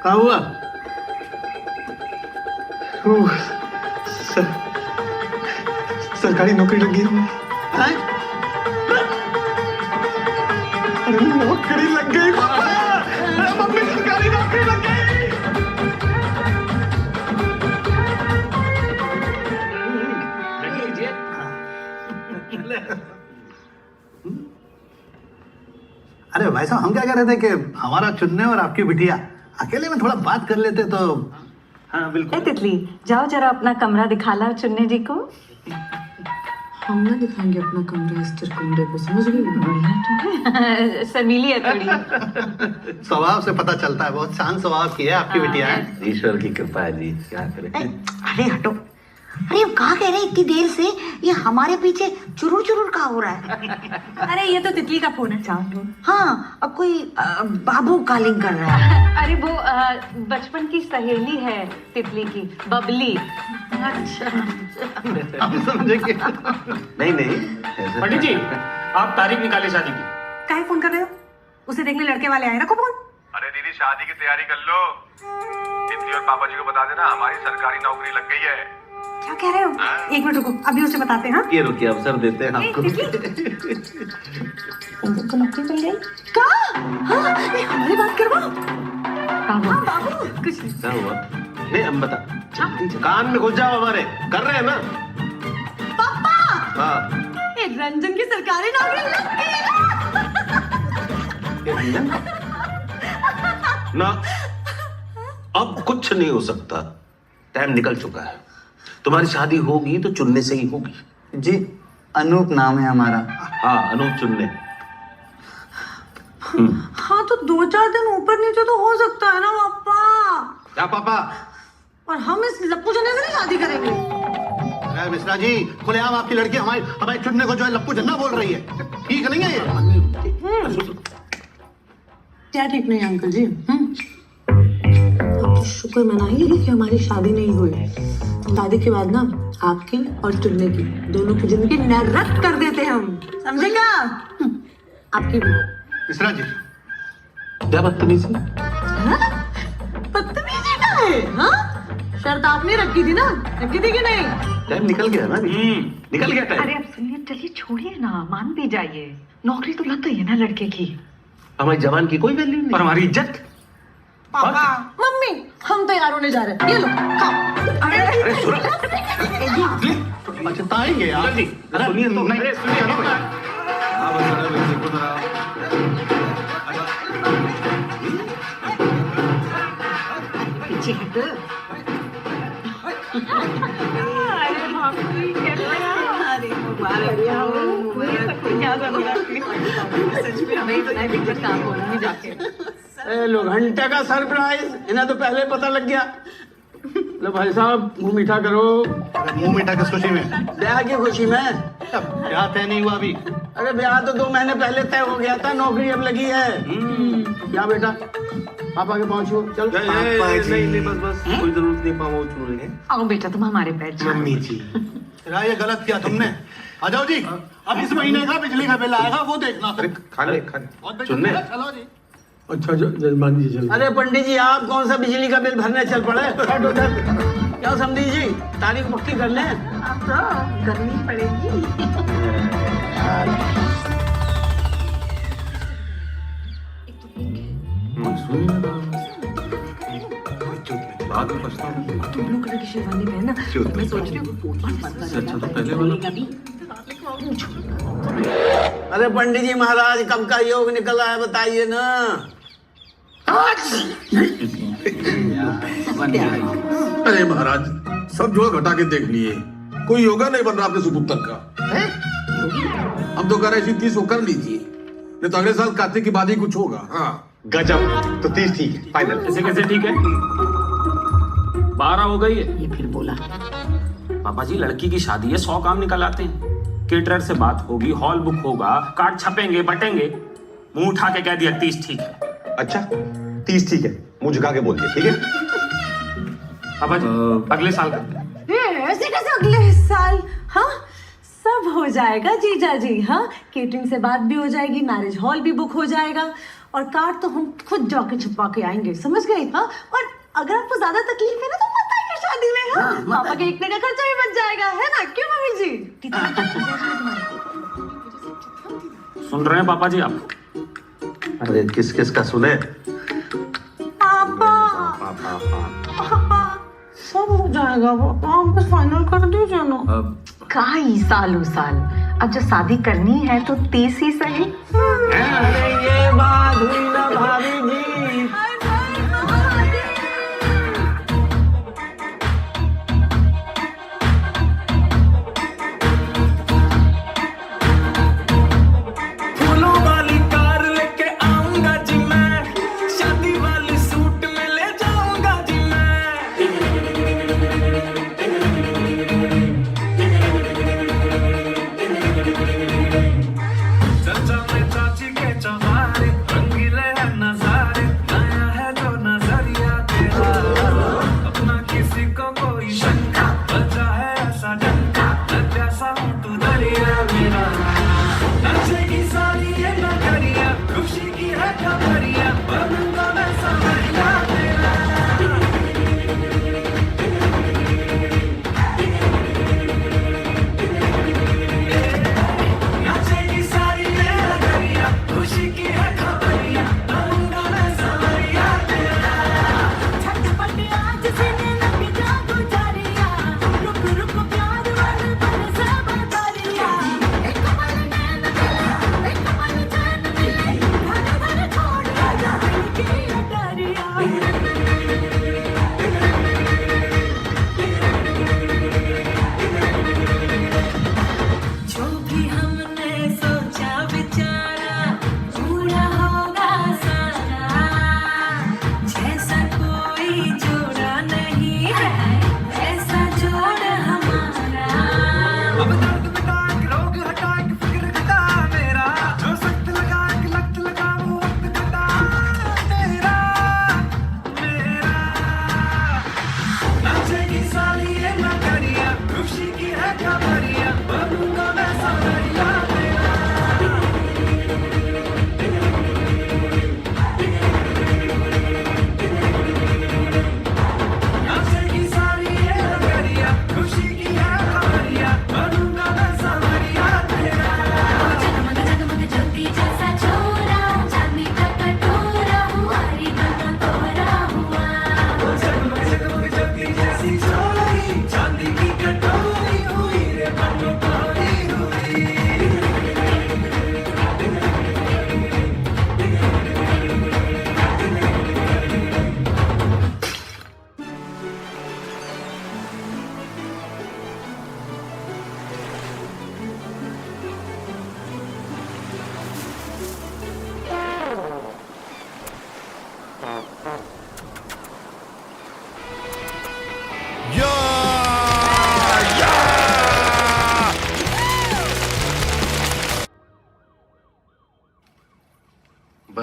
क्या हुआ? सरकारी नौकरी लगी है। नौकरी लग गई मम्मी, सरकारी नौकरी लग गई। अरे भाई साहब, हम क्या कह रहे थे कि हमारा चुन्ने और आपकी बिटिया अकेले में थोड़ा बात कर लेते तो। हाँ बिल्कुल। तितली, जाओ जरा अपना कमरा दिखा ला चुन्ने जी को। हम ना दिखाएंगे अपना कमरा इस चिरकुंडे को, समझ गई? बढ़िया शर्मीली है थोड़ी। स्वभाव से पता चलता है, बहुत शांत स्वभाव की है आपकी बिटिया है। ईश्वर की कृपा है जी, क्या करें। अरे हटो, अरे हम कहाँ कह रहे हैं इतनी देर से, ये हमारे पीछे चुरुर चुरुर कहाँ हो रहा है? अरे ये तो तितली का फोन है चांद। हाँ, अब कोई बाबू कॉलिंग कर रहा है। अरे वो बचपन की सहेली है तितली की, बबली। अच्छा, हम समझेंगे। नहीं नहीं पंडित जी आप तारीख निकाले शादी की। काहे फोन कर रहे हो? उसे देखने लड़के वाले आए, रखो फोन। अरे दीदी शादी की तैयारी कर लो। तितली और पापा जी को बता देना हमारी सरकारी नौकरी लग गई है। क्या कह रहे हो? एक मिनट रुको, अभी उसे बताते हैं। ये रुकिए अवसर देते हैं आपको। तो नौकरी मिल गई। कहाँ? हाँ, ये हमारी बात करवाओ। हाँ बाबू, कुछ नहीं। क्या हुआ? नहीं हम बता। कान में घुस जाओ हमारे, कर रहे हैं ना। पापा, हाँ एक रंजन की सरकारी नौकरी लग गई ना। अब कुछ नहीं हो सकता, टाइम निकल चुका है। तुम्हारी शादी होगी तो चुनने से ही होगी। जी, अनूप नाम है हमारा। हाँ अनूप चुनने। हाँ तो 2-4 दिन ऊपर नीचे तो हो सकता है ना पापा। क्या पापा? और हम इस लप्पू जने से नहीं शादी करेंगे। अरे मिश्रा जी, खुलेआम आपकी लड़की हमारे चुनने को जो है लप्पू जन्ना बोल रही है। ठीक नहीं है ये? क्या ठीक नहीं अंकल जी? तो शुक्र मनाइए कि हमारी शादी नहीं हुई। शादी के बाद ना आपकी और चुन्ने की दोनों की जिंदगी नरक कर देते हम, समझेगा? आपकी भी। मिश्रा जी, क्या बदतमीजी? बदतमीजी का है? हाँ, शर्त आपने रखी थी ना, रखी थी कि नहीं? टाइम निकल गया ना। निकल गया टाइम। अरे अब सुनिए, चलिए छोड़िए ना, मान भी जाइए। नौकरी तो लग गई है ना लड़के की। हमारी जवान की कोई वैल्यू नहीं। और हमारी इज्जत। पापा, मम्मी, हम तैयार होने जा रहे हैं। ये लो, खाओ। अरे सुनो, पछताएंगे यार। अरे सुनिए तो। नहीं, चलो भैया। पीछे हट। अरे मुबारक हो, मुबारक हो। क्या सच में मैं तो टिकट काम बोलूंगी जाके। लो घंटे का सरप्राइज, इन्हें तो पहले पता लग गया। लो भाई साहब मुंह मीठा करो। मुंह मीठा किस खुशी में? ब्याह की खुशी में। ब्याह तय नहीं हुआ अभी। अरे ब्याह तो 2 महीने पहले तय हो गया था, नौकरी अब लगी है। क्या बेटा, पापा के पहुंचो। चल नहीं बस कोई जरूरत नहीं। पापा चुनेंगे। आओ बेटा, तुम हमारे पैर छाओ। मम्मी जी ये गलत किया तुमने। आ जाओ जी, अब इस महीने का बिजली का बिल आएगा, वो देखना। अरे खाने चुनने। चलो जी। अच्छा जजमान जी चल। अरे पंडित जी, आप कौन सा बिजली का बिल भरने चल पड़े? हट उधर। क्या समझी जी, तारीख पक्की कर लें। अब तो करनी पड़ेगी। बाद में पछताऊंगा। तुम ब्लू कलर की शेरवानी पहनना। मैं सोच रही हूँ अच्छा तो पहले वाला। अरे पंडित जी महाराज, कब का योग निकला है बताइए ना। अरे महाराज, सब जोड़ घटा के देख लिए, कोई योगा नहीं बन रहा आपके सुपुत्र का। हम तो कह रहे हैं 30 को कर लीजिए, नहीं तो अगले साल कार्तिक की बाद ही कुछ होगा। हाँ गजब। तो 30 ठीक है, फाइनल। ऐसे कैसे ठीक है? 12 हो गई है। ये फिर बोला। पापा जी लड़की की शादी है, 100 काम निकल आते हैं। केटरर से बात होगी, हॉल बुक होगा, कार्ड छपेंगे, बटेंगे। मुंह उठा के कह दिया 30 ठीक है। अच्छा 30 ठीक है, मुंह झुका के बोल दिया ठीक है। पापा जी अगले साल करते हैं। ऐसे कैसे अगले साल? हाँ, सब हो जाएगा जीजा जी। हाँ, केटरिंग से बात भी हो जाएगी, मैरिज हॉल भी बुक हो जाएगा, और कार्ड तो हम खुद जाके छपवा के आएंगे, समझ गए? हाँ, और अगर आपको ज्यादा तकलीफ है ना तो मत आइए शादी में। हाँ, पापा के इतने का खर्चा भी बच जाएगा, है ना? क्यों मम्मी जी? सुन रहे हैं पापा जी आप? अरे किस किस का सुने? पापा, पापा, सब हो जाएगा पापा, हम बस फाइनल कर दीजिए ना। काई सालों साल, अब जो शादी करनी है तो 30 ही सही। अरे ये बात हुई ना भाभी जी। फूलों वाली कार लेके आऊंगा जी मैं, शादी वाली सूट में ले जाऊंगा जी मैं।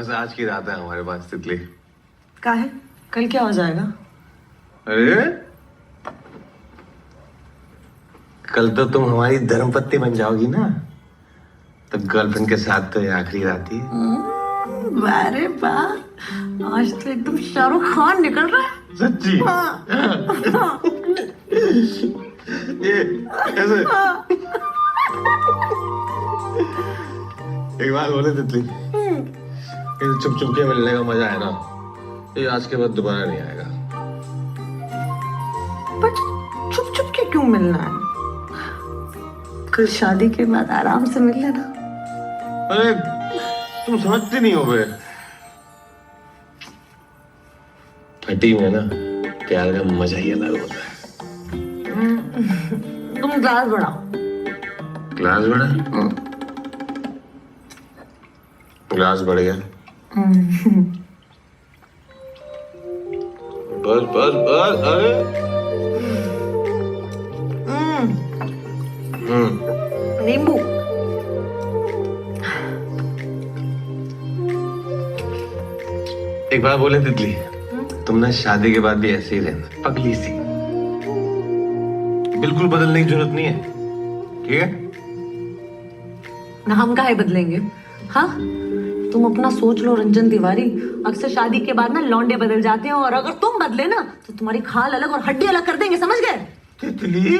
बस आज की रात है हमारे पास तितली। का है? कल क्या हो जाएगा? अरे कल तो तुम हमारी धर्मपत्नी बन जाओगी ना, तो गर्लफ्रेंड के साथ तो ये आखिरी रात ही है। अरे वाह, आज तो एकदम शाहरुख खान निकल रहा है। सच्ची? ये कैसे? एक बात बोले तितली, ये चुप चुप के मिलने का मजा है ना, ये आज के बाद दोबारा नहीं आएगा। पर चुप चुप के क्यों मिलना है? कल शादी के बाद आराम से मिल लेना। अरे तुम समझती नहीं हो बे, फटी में ना प्यार का मजा ही अलग होता है। तुम ग्लास बढ़ाओ। ग्लास बढ़ा? ग्लास बढ़ गया। बस बस बस। अरे नींबू। एक बात बोले तितली, तुम ना शादी के बाद भी ऐसे ही रहना, पगली सी, बिल्कुल बदलने की जरूरत नहीं है, ठीक है? ना हम काहे बदलेंगे? हाँ, तुम अपना सोच लो रंजन तिवारी, अक्सर शादी के बाद ना लौंडे बदल जाते हैं, और अगर तुम बदले ना तो तुम्हारी खाल अलग और हड्डी अलग कर देंगे, समझ गए? तितली,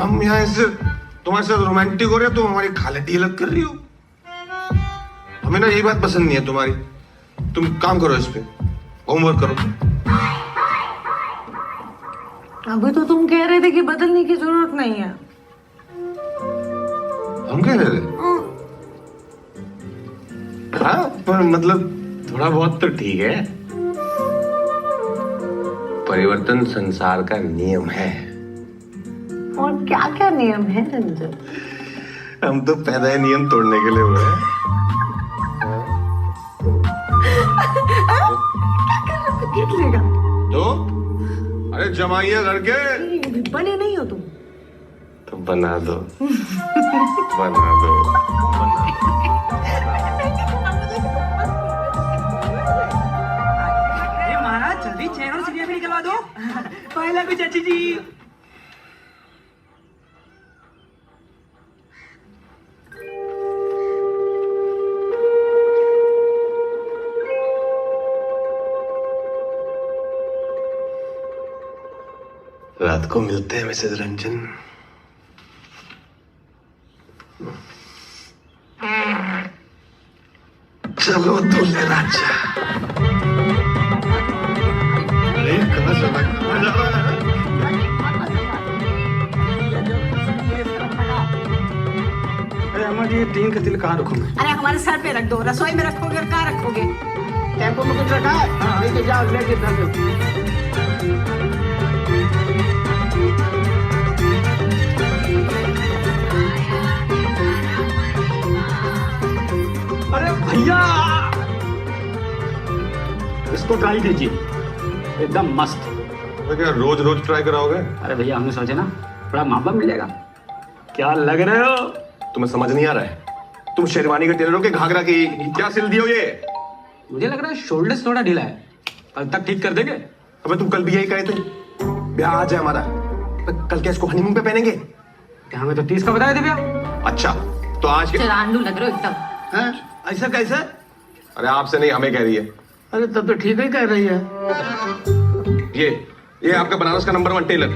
हम यहाँ से तुम्हारे साथ रोमांटिक हो रहे हो, तुम हमारी खाल हड्डी अलग कर रही हो। हमें ना यही बात पसंद नहीं है तुम्हारी। तुम काम करो इस पे, होमवर्क करो। अभी तो तुम कह रहे थे कि बदलने की जरूरत नहीं है। हम कह रहे थे? हाँ, पर मतलब थोड़ा बहुत तो ठीक है। परिवर्तन संसार का नियम है। और क्या क्या नियम है रंजन? हम तो पैदा ही नियम तोड़ने के लिए हुए हैं। तो अरे जमाइए घर के। बने नहीं हो तुम तो बना दो। बना दो। महाराज जल्दी चेयर और सीढ़ियां भी निकलवा दो। पहला भी चाची जी। रात को मिलते हैं मिसेज रंजन। चलो दूल्हे राजा। अरे कहाँ जा रहा है? अरे अम्मा जी, ये टीन का तिल कहाँ रखूं मैं? अरे हमारे सर पे रख दो, रसोई में रखोगे और कहाँ रखोगे? टेम्पो में कुछ रखा है? हाँ, लेके जाओ, लेके जाओ। अरे भैया, इसको ट्राई कीजिए, एकदम मस्त। तो क्या रोज रोज ट्राई कराओगे? अरे भैया, हमने सोचे ना बड़ा मामला मिल जाएगा। क्या लग रहे हो? तुम्हें समझ नहीं आ रहा है? तुम शेरवानी के टेलर हो के घाघरा की क्या सिल दियो ये? मुझे लग रहा है शोल्डर्स थोड़ा ढीला है, कल तक ठीक कर देंगे। अबे तुम कल भी यही कहे थे, ब्याह आज है हमारा, कल क्या इसको हनीमून पे पहनेंगे? क्या हमें तो 30 का बताया थे भैया। अच्छा तो आज के चरांडू लग रहे हो एकदम। हैं? ऐसा कैसे? अरे आपसे नहीं, हमें कह रही है। अरे तब तो ठीक ही कह रही है। ये आपका बनारस का नंबर 1 टेलर।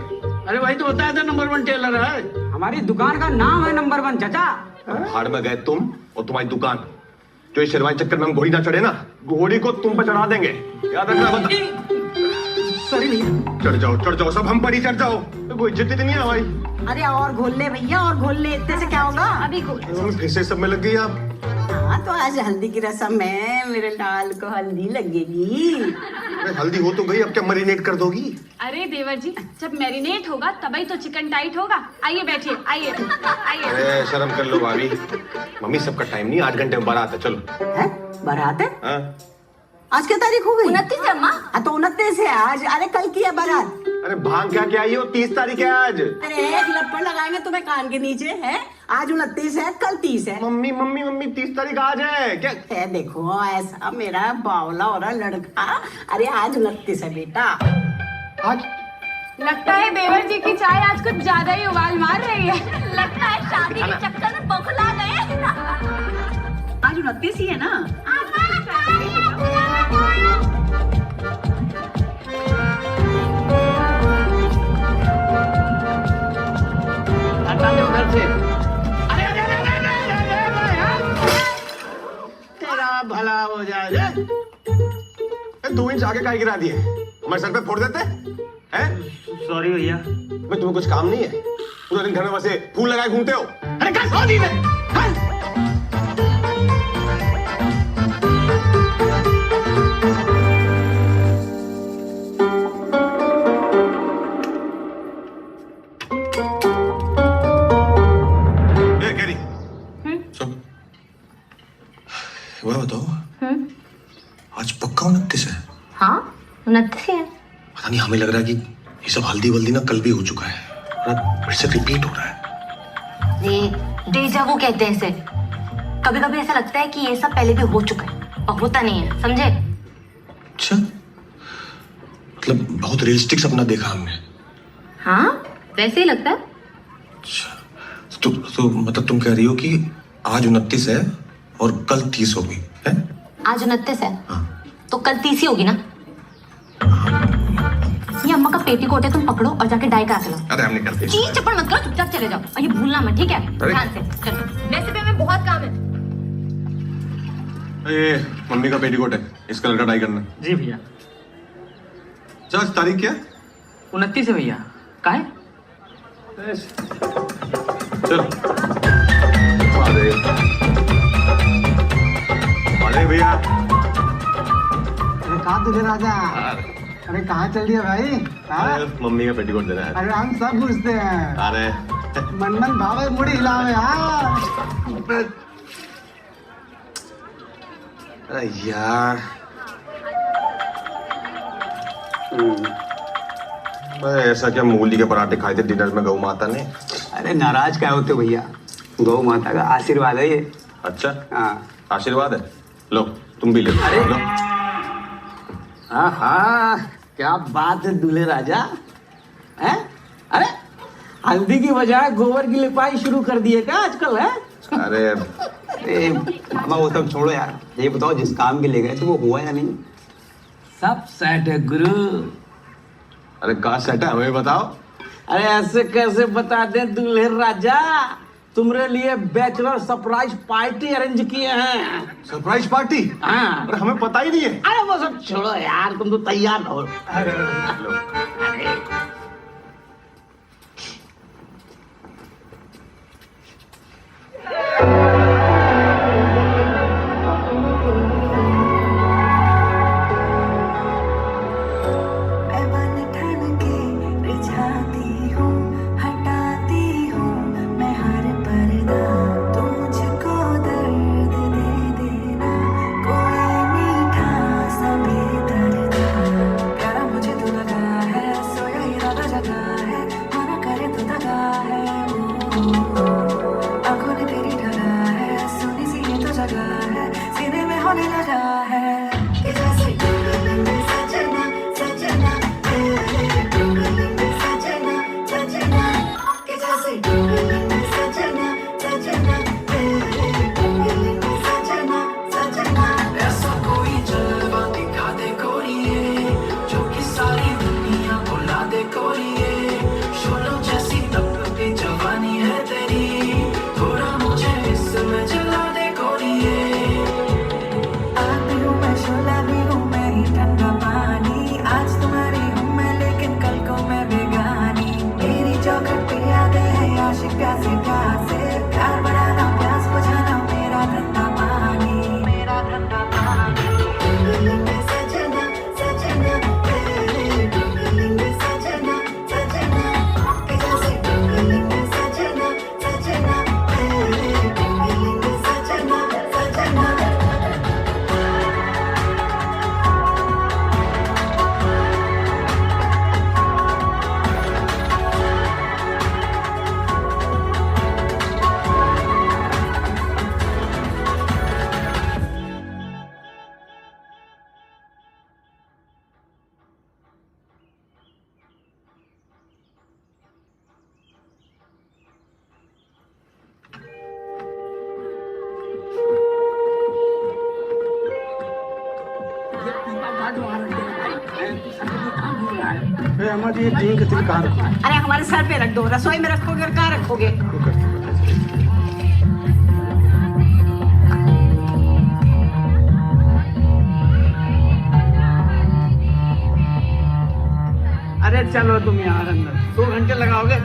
अरे वही तो बताया था, नंबर 1 टेलर है। हमारी दुकान का नाम है नंबर 1 चाचा। भाड़ में गए तुम और तुम्हारी दुकान। जो इस शेरवानी चक्कर में हम घोड़ी ना चढ़े ना, घोड़ी को तुम पर चढ़ा देंगे, याद रखना। सॉरी भैया। चढ़ जाओ, सब हम पर ही चढ़ जाओ, कोई इज्जत ही नहीं है हमारी। अरे और घोल ले भैया, और घोल ले, इतने से क्या होगा? अभी घोल। फिर से सब में लग गई आप। हाँ तो आज हल्दी की रस्म है, मेरे लाल को हल्दी लगेगी। अरे हल्दी हो तो गई, अब क्या मरीनेट कर दोगी? अरे देवर जी, जब मैरिनेट होगा तभी तो चिकन टाइट होगा। आइए बैठिए, आइए आइए। अरे शर्म कर लो भाभी, मम्मी सबका टाइम नहीं, 8 घंटे में बारात है, चलो। है बारात है? हाँ? आज क्या तारीख हो गई? 29 है अम्मा। हाँ तो 29 है आज। अरे कल की है बारात। अरे भांग क्या क्या आई हो, 30 तारीख है आज। अरे एक लपड़ लगाएंगे तुम्हें कान के नीचे है। आज 29 है, कल 30 है। मम्मी मम्मी मम्मी 30 तारीख आज है क्या? देखो ऐसा मेरा बावला हो रहा लड़का। अरे आज 29 है बेटा। आज लगता है देवर जी की चाय आज कुछ ज्यादा ही उबाल मार रही है। लगता है शादी के चक्कर में बौखला गए। आज 29 ही है ना? उधर से। तेरा भला हो जाए। 2 इंच आगे काहे गिरा दिए? हमारे सर पे फोड़ देते हैं? सॉरी भैया। मैं तुम्हें कुछ काम नहीं है? पूरा दिन घर में बसे फूल लगाए घूमते हो। अरे क्या सो दी है? हम्म? बताओ आज पक्का 29 है? हाँ 29 है। पता नहीं, हमें लग रहा है कि ये सब हल्दी वल्दी ना कल भी हो चुका है, फिर से रिपीट हो रहा है। ये डेजा वू कहते हैं इसे। कभी कभी ऐसा लगता है कि ये सब पहले भी हो चुका है और होता नहीं है, समझे? अच्छा, मतलब बहुत रियलिस्टिक सपना देखा हमने। हाँ वैसे ही लगता है। अच्छा, तो मतलब तुम कह रही हो कि आज 29 है और कल 30 होगी है? आज 29 है हाँ। तो कल 30 ही होगी ना? ये अम्मा का पेटीकोट है, तुम पकड़ो और जाके डाई करा के लो। अरे हम निकलते हैं। चीज चपड़ मत करो, चुपचाप चले जाओ और ये भूलना मत, ठीक है? ध्यान से चलो, वैसे भी हमें बहुत काम है। ये मम्मी का पेटीकोट है, इस कलर का डाई करना। जी भैया। आज तारीख क्या? 29 है भैया। काहे? चलो अरे भैया। अरे कहाँ तुझे राजा? अरे कहाँ चल दिया भाई? अरे मम्मी का पेटीकोट देना है। अरे हम सब पूछते हैं। अरे मन भावे मुड़ी हिलावे। अरे यार, ऐसा क्या मूली के पराठे खाए थे डिनर में गौ माता ने? अरे नाराज क्या होते भैया, गौ माता का आशीर्वाद है ये। अच्छा हाँ आशीर्वाद है, लो तुम भी ले लो। अरे लो। हाँ क्या बात है दूल्हे राजा हैं? अरे हल्दी की बजाय गोबर की लिपाई शुरू कर दिए क्या आजकल है? अरे मामा वो सब छोड़ो यार, ये बताओ जिस काम के लिए गए थे वो हुआ या नहीं? सब सेट है गुरु। अरे कहाँ सेट है हमें बताओ। अरे ऐसे कैसे बता दे दूल्हे राजा, तुम्हारे लिए बैचलर सरप्राइज पार्टी अरेंज किए हैं। Surprise party? हाँ। अरे हमें पता ही नहीं है। अरे वो सब छोड़ो यार, तुम तो तैयार हो। अरे प्यारा मुझे तू लगा है, सोया ही अम्मा जी टीन के तिल कहाँ रखोगे? अरे हमारे सर पे रख दो, रसोई में रखोगे और कहाँ रखोगे? अरे चलो तुम यार अंदर, 2 घंटे लगाओगे?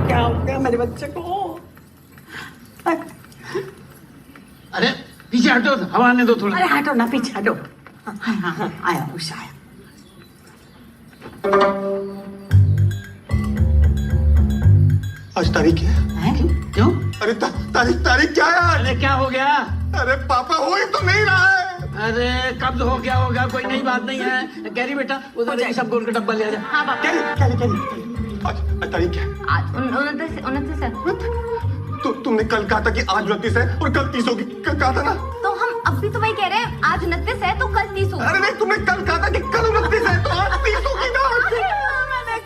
क्या हो गया मेरे बच्चे को? अरे पीछे हटो, हवा आने दो थोड़ा। अरे हटो ना, पीछे हटो। हाँ हाँ हाँ, आया उषा आया। आज तारीख क्या है? क्यों? अरे तारीख क्या है आज? अरे क्या हो गया? अरे पापा हो ही तो नहीं रहा है। अरे कब हो गया होगा, कोई नई बात नहीं है। कैरी बेटा उधर ये सब गोल का डब्बा ले आ जा। हाँ पापा। आज तारीख क्या है? आज 29 है। तुमने कल कहा था कि आज 29 है और कल 30 होगी, कहा था ना? तो हम अब भी तो वही कह रहे हैं, आज 29 है तो कल 30 होगा। अरे नहीं, तुमने कल कहा था कि कल 29 है तो आज 30 होगी ना?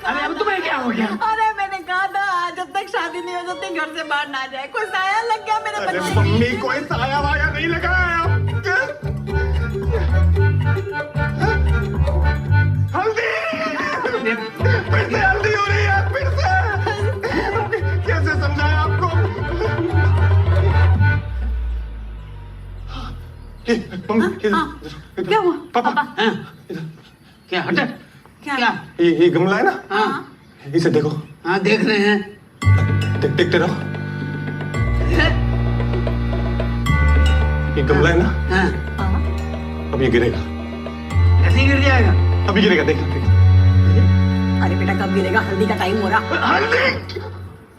अरे अब तुम्हें क्या हो गया? अरे मैंने कहा था जब तक शादी नहीं हो जब तक घर से बाहर ना जाए। कोई साया लग गया मेरे अरे बच्चे मम्मी, कोई साया वाया नहीं लगा है। हल्दी फिर से हल्दी हो रही है, फिर से। कैसे समझाए आपको? क्या हुआ? पापा क्या हटे? क्या? ये गमला है ना? हाँ इसे देखो। हाँ देख रहे हैं। देखते रहो। ये गमला है ना? हाँ अब ये गिरेगा। ऐसे ही गिर जाएगा? अभी गिरेगा, देख। अरे बेटा कब गिरेगा? हल्दी का टाइम हो रहा।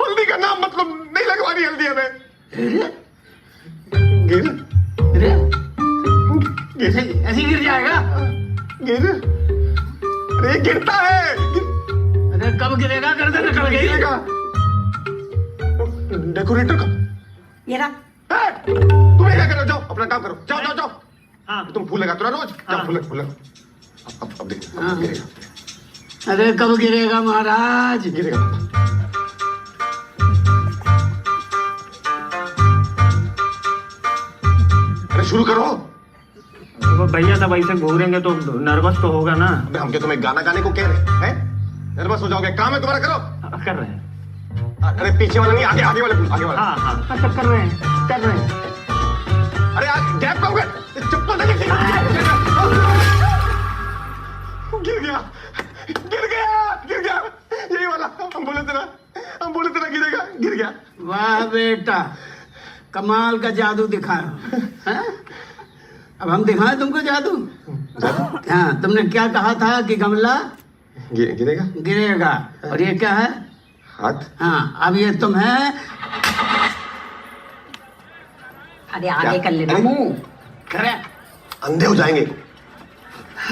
हल्दी का नाम मतलब नहीं लगवानी हल्दी हमें। ऐसे ही गिर जाएगा? अरे गिरता है। अरे कब गिरेगा? गर्दन निकल गई। डेकोरेटर का ये रहा। तुम्हें क्या करो? जाओ अपना काम करो, जाओ। हाँ तुम फूल लगाते हो ना रोज, जाओ फूल लगा। अब देख, गिरेगा। अरे कब गिरेगा महाराज? गिरेगा। अरे शुरू करो। भैया सब ऐसे घूरेंगे तो नर्वस तो होगा ना। अबे हम क्या तुम्हें गाना गाने को कह रहे हैं? नर्वस हो जाओगे। काम है तुम्हारा, करो। कर रहे हैं। अरे पीछे वाला नहीं, आगे वाला। हाँ सब कर रहे हैं। अरे यार गैप कहोगे? चप्पल लगे। गिर गया। यही वाला हम बोले थे ना गिर गया। वाह बेटा, कमाल का जादू दिखाया। हैं? अब हम दिखाएं तुमको जादू? हाँ तुमने क्या कहा था कि गमला गिरेगा और ये क्या है? हाथ। हाँ अब ये तुम्हें अरे आगे कर लेना मुंह। करे अंधे हो जाएंगे।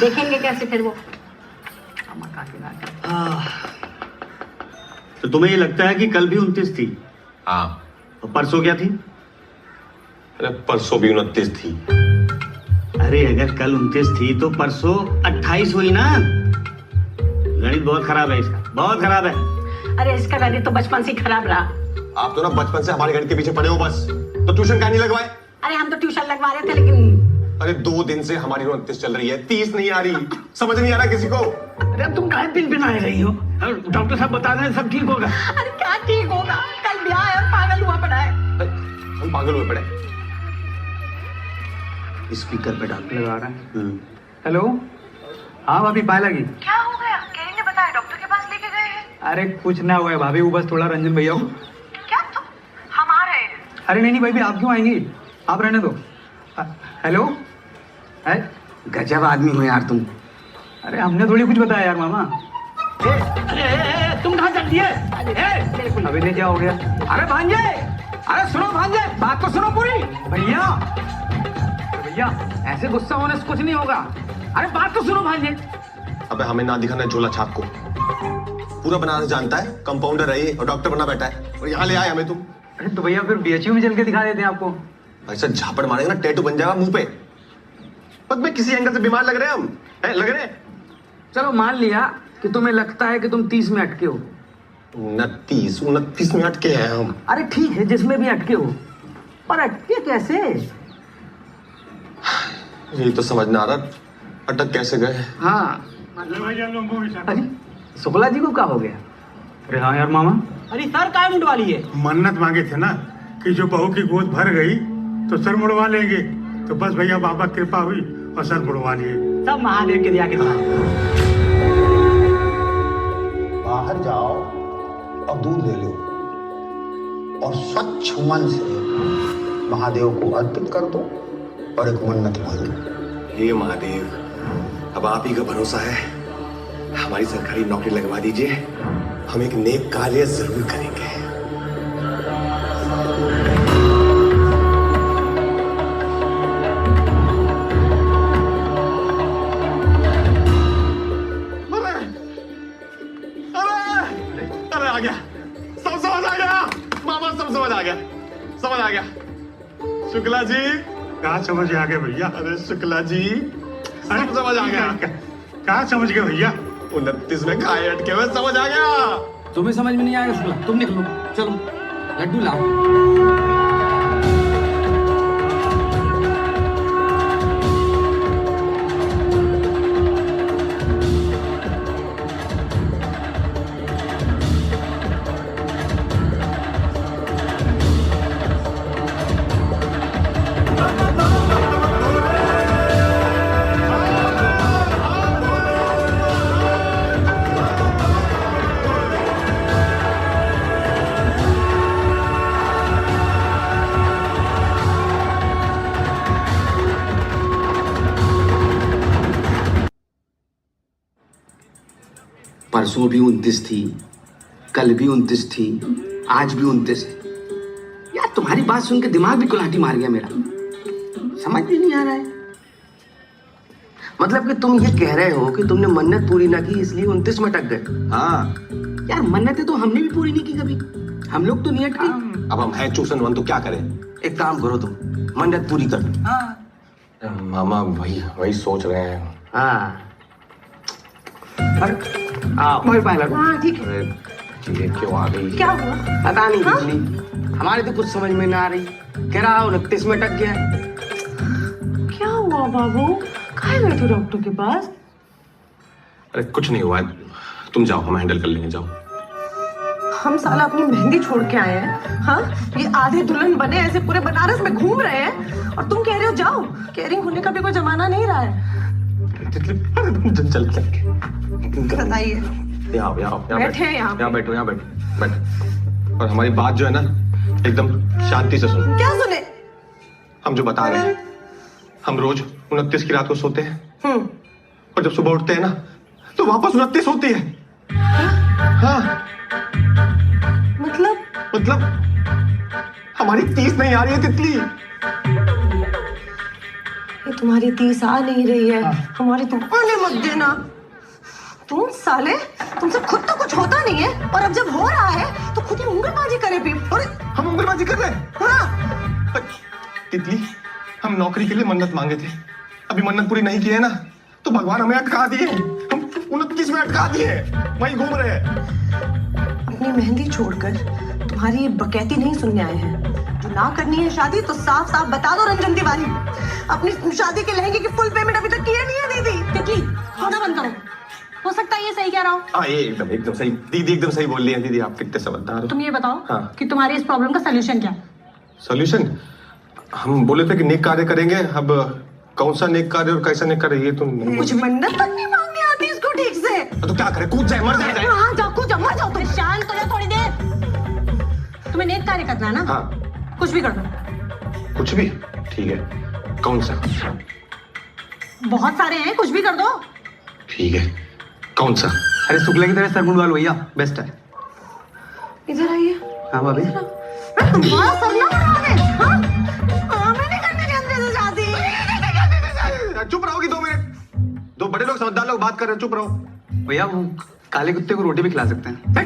देखेंगे कैसे फिर वो? तो तुम्हें ये लगता है कि कल भी 29 थी? हाँ। और परसों क्या थी? अरे परसों भी 29 थी। अरे अगर कल 29 थी तो परसों 28 हुई ना। गणित बहुत खराब है इसका, बहुत खराब है। अरे इसका गणित तो बचपन से खराब रहा। आप तो ना बचपन से हमारे गणित के पीछे पड़े हो बस। तो ट्यूशन क्या नहीं लगवाए? अरे हम तो ट्यूशन लगवा रहे थे लेकिन अरे 2 दिन से हमारी 29 चल रही है, 30 नहीं आ रही। समझ नहीं आ रहा किसी को। अरे अब तुम काहे पिन रही हो? डॉक्टर साहब बता रहे हैं सब ठीक होगा। अरे क्या ठीक होगा? कल ब्याह है और पागल हुआ पड़ा है। हम पागल हुए पड़े। स्पीकर पे डाल लगा रहा है। हेलो, हाँ भाभी पाए लगी। क्या हो गया? कैरी ने बताया डॉक्टर के पास लेके गए हैं। अरे कुछ ना हुआ है भाभी, वो बस थोड़ा रंजन भैया को। क्या तुम? हम आ रहे हैं। अरे नहीं भाई आप क्यों आएंगी? आप रहने दो। हेलो है? गजब आदमी हो यार तुम। अरे हमने थोड़ी कुछ बताया यार मामा। अरे तुम कहाँ चल दिए? अभी नहीं क्या हो गया? अरे भांजे, अरे सुनो भांजे, बात तो सुनो पूरी। भैया ऐसे गुस्सा होने से कुछ नहीं होगा। अरे बात तो सुनो भांजे। अबे हमें ना दिखाना झोला छाप को। पूरा बनारस जानता है, कंपाउंडर है ये और डॉक्टर बना बैठा है, और यहाँ ले आए हमें तुम। अरे तो भैया फिर बीएचयू में चल के दिखा देते हैं आपको। ऐसा झापड़ मारेंगे ना टैटू बन जाएगा मुंह पे। पग में किसी एंगल से बीमार लग रहे हैं हम, लग रहे हैं। चलो मान लिया कि तुम्हें लगता है कि तुम 30 में अटके हो। 29 में अटके हैं हम। अरे ठीक है, जिसमें भी अटके हो, पर अटके कैसे? यही तो समझ ना आ रहा, अटक कैसे गए। हाँ, अरे शुक्ला जी को क्या हो गया? अरे हाँ यार मामा, अरे सर काय मुंडवा लिए? मन्नत मांगे थे ना कि जो बहू की गोद भर गई तो सर मुड़वा लेंगे, तो बस भैया बाबा कृपा हुई और सर मुड़वा लिए। सब महादेव के दिया के द्वारा। बाहर जाओ और दूध ले लो और स्वच्छ मन से महादेव को अर्पित कर दो और एक मन्नत मांगो। हे महादेव, अब आप ही का भरोसा है, हमारी सरकारी नौकरी लगवा दीजिए, हम एक नेक कार्य जरूर करेंगे। अरे आ गया, सब समझ आ गया मामा, सब समझ आ गया, समझ आ गया। शुक्ला जी, कहाँ समझ आ गए भैया? अरे शुक्ला जी, सब समझ आ गया। कहाँ समझ गए भैया? 29 में खाए अटके हुए, समझ आ गया। तुम्हें समझ में नहीं आएगा शुक्ला, तुम निकलो, चलो लड्डू लाओ। परसों भी 29 थी, कल भी 29 थी, आज भी 29 है। यार तुम्हारी बात सुन के दिमाग भी कुल्हाड़ी मार गया मेरा, समझ भी नहीं आ रहा है। मतलब कि तुम ये कह रहे हो कि तुमने मन्नत पूरी ना की इसलिए 29 में अटक गए? हाँ यार मन्नतें तो हमने भी पूरी नहीं की कभी, हम लोग तो नहीं अटके। अब हम हैं चूसन वन, तो क्या करें? एक काम करो, तुम मन्नत पूरी कर दो। मामा वही सोच रहे हैं। हाँ, अरे आओ, हाँ ठीक है। अरे ये क्यों आ गई? क्या हुआ? पता नहीं बिजली, हमारे तो कुछ समझ में ना आ रही। कह रहा 29 में अटक गया। क्या हुआ बाबू? कहाँ गए थे डॉक्टर के पास? अरे कुछ नहीं हुआ, तुम जाओ, हम हैंडल कर लेंगे, जाओ। हम साला अपनी मेहंदी छोड़ के आए हैं, हाँ? ये आधे दुल्हन बने ऐसे पूरे बनारस में घूम रहे हैं और तुम कह रहे हो जाओ। केयरिंग होने का भी कोई जमाना नहीं रहा है। चल बताइए। यहाँ बैठे हैं यहाँ बैठो। और हमारी बात जो है ना, एकदम शांति से सुनो। क्या सुने? हम जो बता रहे हैं, हम रोज 29 की रात को सोते हैं और जब सुबह उठते हैं ना तो वापस 29 होती है। हाँ मतलब हमारी 30 नहीं आ रही है तितली। ये तुम्हारी 30 आ नहीं रही है, हमारी तुम आने मत देना। तुम साले, तुमसे खुद तो कुछ होता नहीं है और अब जब हो रहा है तो खुद ही उंगलबाजी करे भी। और हम उंगलबाजी कर रहे हैं? हाँ। तितली, हम नौकरी के लिए मन्नत मांगे थे, अभी मन्नत पूरी नहीं की है ना तो भगवान हमें अटका दिए, हम 29 में अटका दिए, वहीं घूम रहे हैं। अपनी मेहंदी छोड़कर तुम्हारी ये बकैती नहीं सुनने आए हैं। जो ना करनी है शादी तो साफ साफ बता दो रंजन तिवारी। अपनी शादी के लहंगे की फुल पेमेंट अभी तक किया नहीं है दीदी। तितली, होना बंद करो। हो सकता है ये सही कह रहा हो। हाँ, ये एकदम सही दीदी, एकदम सही बोल रही है दीदी, आप कितने समझदार हो। तुम ये बताओ हाँ। कि तुम्हारी इस प्रॉब्लम का सोल्यूशन क्या है? सोल्यूशन? हम बोले थे कि नेक कार्य करेंगे, अब कौन सा नेक कार्य और कैसा नेक कार्य ये तो कुछ मन्नत तक नहीं मांगनी आती इसको ठीक से। तो क्या करे, कूद जाए, मर जाए। हाँ जाओ, कूद जाओ, मर जाओ तुम। शांत हो जाओ थोड़ी देर। तुम्हें नेक कार्य करना है ना? हाँ। कुछ भी कर दो। कुछ भी? ठीक है, कौन सा? बहुत सारे हैं, कुछ भी कर दो। ठीक है, कौन सा? अरे शुक्ला की तरह सर मुंडवा लो भैया, बेस्ट है। इधर आइए। हाँ भाभी। तुम्हारा सर ना मुड़वा दे, हाँ? मैं नहीं करने देंगे से शादी। चुप रहोगी 2 मिनट? दो बड़े लोग समझदार लोग बात कर रहे हैं, चुप रहो। भैया वो काले कुत्ते को रोटी भी खिला सकते हैं।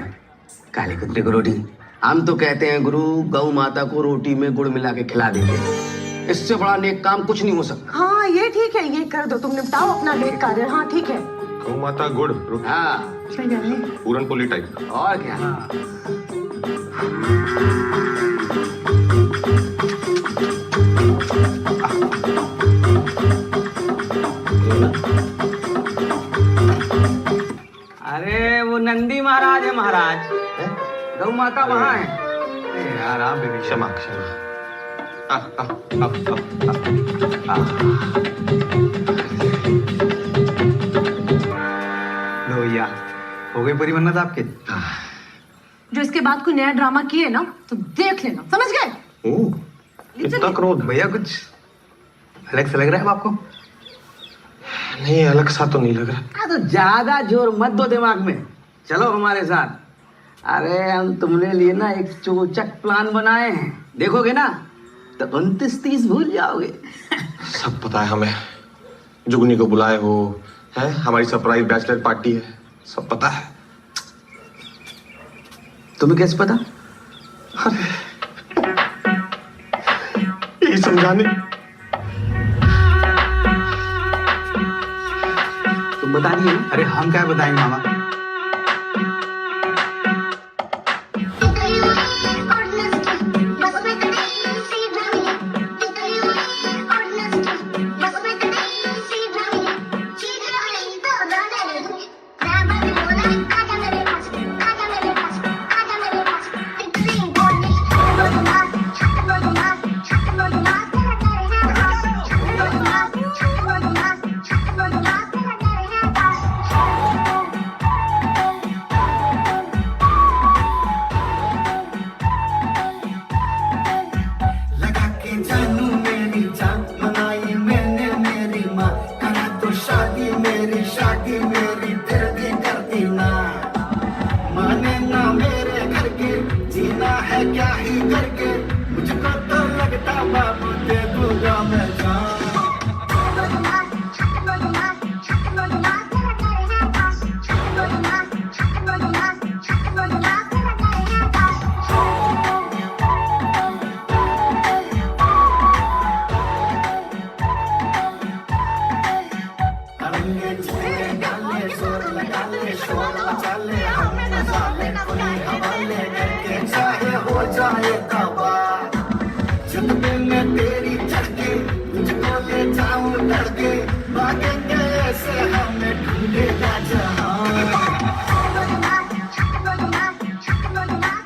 काले कुत्ते को रोटी? हम तो कहते हैं गुरु, गौ माता को रोटी में गुड़ मिला के खिला देंगे। इससे बड़ा नेक काम कुछ नहीं हो सकता। हाँ ये ठीक है, ये कर दो, तुम निपटाओ अपना नेक कार्य। हाँ ठीक है। गौ माता गुड़, हाँ पूरन पोली टाइप। और क्या। अरे वो नंदी महाराज है महाराज, गौ माता वहाँ है। अरे यार आप भी क्षमा क्षमा। लो भैया, हो गई पूरी मन्नत आपकी। जो इसके बाद कोई नया ड्रामा किए ना तो देख लेना, समझ गए? इतना क्रोध भैया, कुछ अलग से लग रहा है अब आपको? नहीं, अलग सा तो नहीं लग रहा। तो ज्यादा जोर मत दो दिमाग में, चलो हमारे साथ। अरे हम तुमने लिए ना एक चोचक प्लान बनाए हैं, देखोगे ना तो 29-30 भूल जाओगे। सब पता है हमें, जुगनी को बुलाए हो, है हमारी सरप्राइज बैचलर पार्टी है, सब पता है। तुम्हें कैसे पता? ये समझाने तुम बता दिए। अरे हम क्या बताएंगे मामा।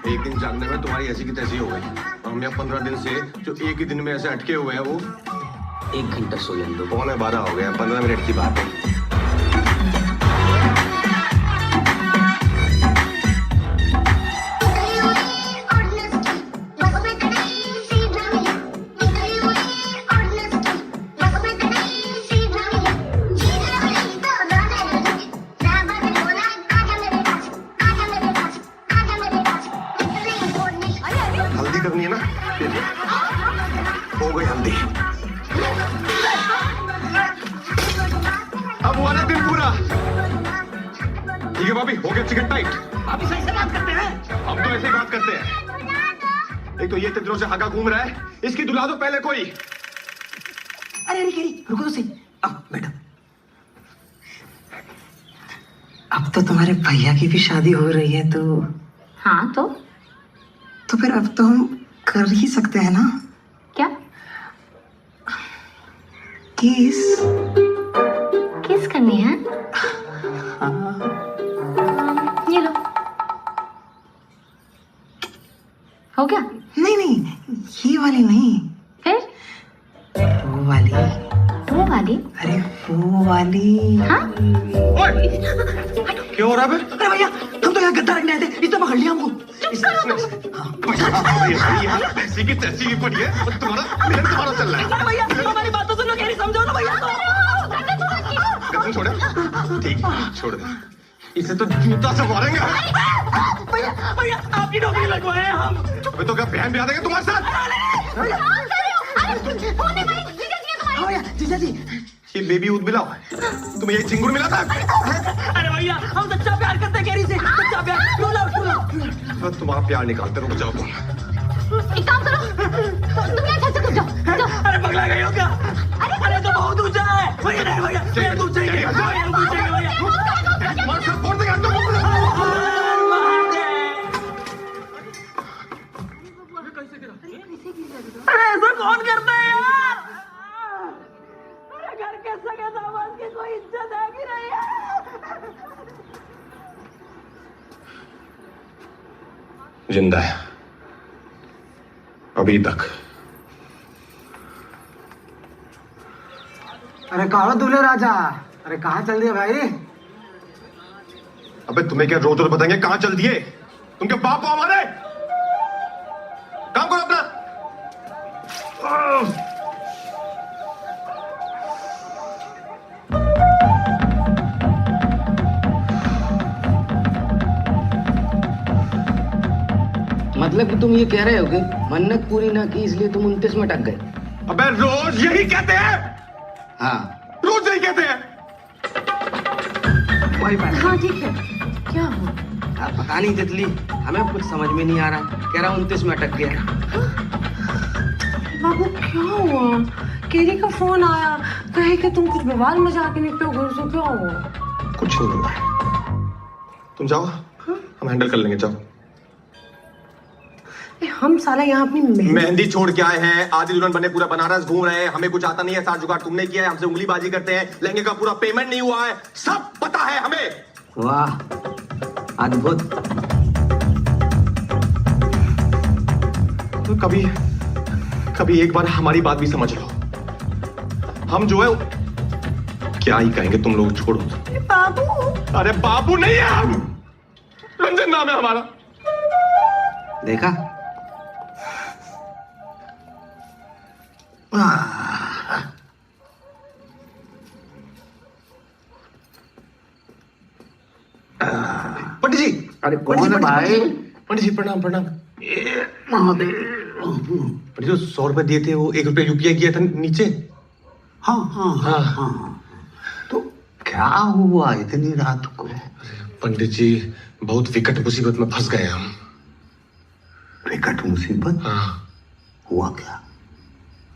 एक दिन जानने में तुम्हारी ऐसी की तैसी हो गई, और हम यहाँ 15 दिन से जो एक ही दिन में ऐसे अटके हुए हैं, वो 1 घंटा सो लेने दो। 11:15 हो गया, 15 मिनट की बात है। हल्दी करनी है ना, हो गई हल्दी। अब हुआ ना दिन पूरा। ठीक है भाभी, हो गया चिकन टाइट। अभी सही से बात करते हैं। हम तो ऐसे ही बात करते हैं। एक तो ये तितरों से हका घूम रहा है, इसकी दुला दो पहले कोई। अरे रुको तो सही। अब बैठो। अब तो तुम्हारे भैया की भी शादी हो रही है, तो हाँ तो फिर अब तो हम कर ही सकते हैं ना? क्या? किस करनी है? ये लो। हो गया? नहीं, ये वाली नहीं। फिर? वो वाली। वो वाली? अरे वो वाली। हाँ? क्या हो रहा है? अरे भैया, हम तो यहाँ गद्दा रखने आए थे, इसने पकड़ लिया हमको। ऐसी की तैसी की पड़ी है, और तुम्हारा चल रहा है। अरे भैया, हमारी बात तो सुनो, कह रही समझो ना भैया। कसम छोड़े? ठीक है, छोड़ दे। इसे तो जूता से मारेंगे। भैया, आपकी नौकरी लगवाए हैं हम। अबे तो क्या बहन भी आ देगा तुम्हारे साथ? भैया, जीजा जी, ये बेबी दूध मिला, तुम्हें ये चिंगुर मिला था? अरे भैया, हम सच्चा प्यार करते हैं, तुम्हारा प्यार निकालते रुक जाओ तुम। एक काम करो, तुम यहाँ छत से कूद जाओ, जाओ। अरे पगला गई हो क्या? अरे तो बहुत ऊंचा है भैया, नहीं भैया ये ऊंचा ही है, ऊंचा ही है भैया। अरे ऐसा कौन करता है यार? अरे घर के सगे दामाद की कोई इज्जत है कि नहीं है? जिंदा है अभी तक। अरे कहाँ दूल्हे राजा? अरे कहाँ चल दिए भाई? अबे तुम्हें क्या रोज रोज बताएंगे कहां चल दिए? तुम क्या बाप हो हमारे? काम करो अपना। मतलब कि तुम ये कह रहे हो कि मन्नत पूरी ना की इसलिए तुम 29 में अटक गए? अबे रोज यही कहते हैं। हाँ रोज यही कहते हैं। वही बात। हाँ ठीक है, क्या हो? पता नहीं तितली, हमें कुछ समझ में नहीं आ रहा। कह रहा 29 में अटक गया। बाबू क्या हुआ? केरी का फोन आया, कहे कि तुम कुछ बवाल मचा के निकलो घर से, क्या हुआ? कुछ नहीं हुआ। तुम जाओ, हम हैंडल कर लेंगे। जाओ। हम साला यहाँ अपनी मेहंदी छोड़ के आए हैं, आधी दुल्हन बने पूरा बनारस घूम रहे हैं, हमें कुछ आता नहीं है। साथ जुगाड़ तुमने किया है, हमसे उंगलीबाजी करते हैं, लहंगे का पूरा पेमेंट नहीं हुआ है, सब पता है हमें। वाह अद्भुत। तो कभी एक बार हमारी बात भी समझ लो। हम जो है क्या ही कहेंगे, तुम लोग छोड़ो। बाबू। अरे बाबू नहीं है हम, रंजन नाम है हमारा। देखा? पंडित जी। अरे कौन है भाई? पंडित जी प्रणाम प्रणाम। महादेव। पंडित जी 100 रुपए दिए थे, वो 1 रुपया यूपीआई किया था नीचे। हाँ हाँ हाँ हाँ। तो क्या हुआ इतनी रात को? पंडित जी बहुत विकट मुसीबत में फंस गए हम। विकट मुसीबत? हाँ। हुआ क्या?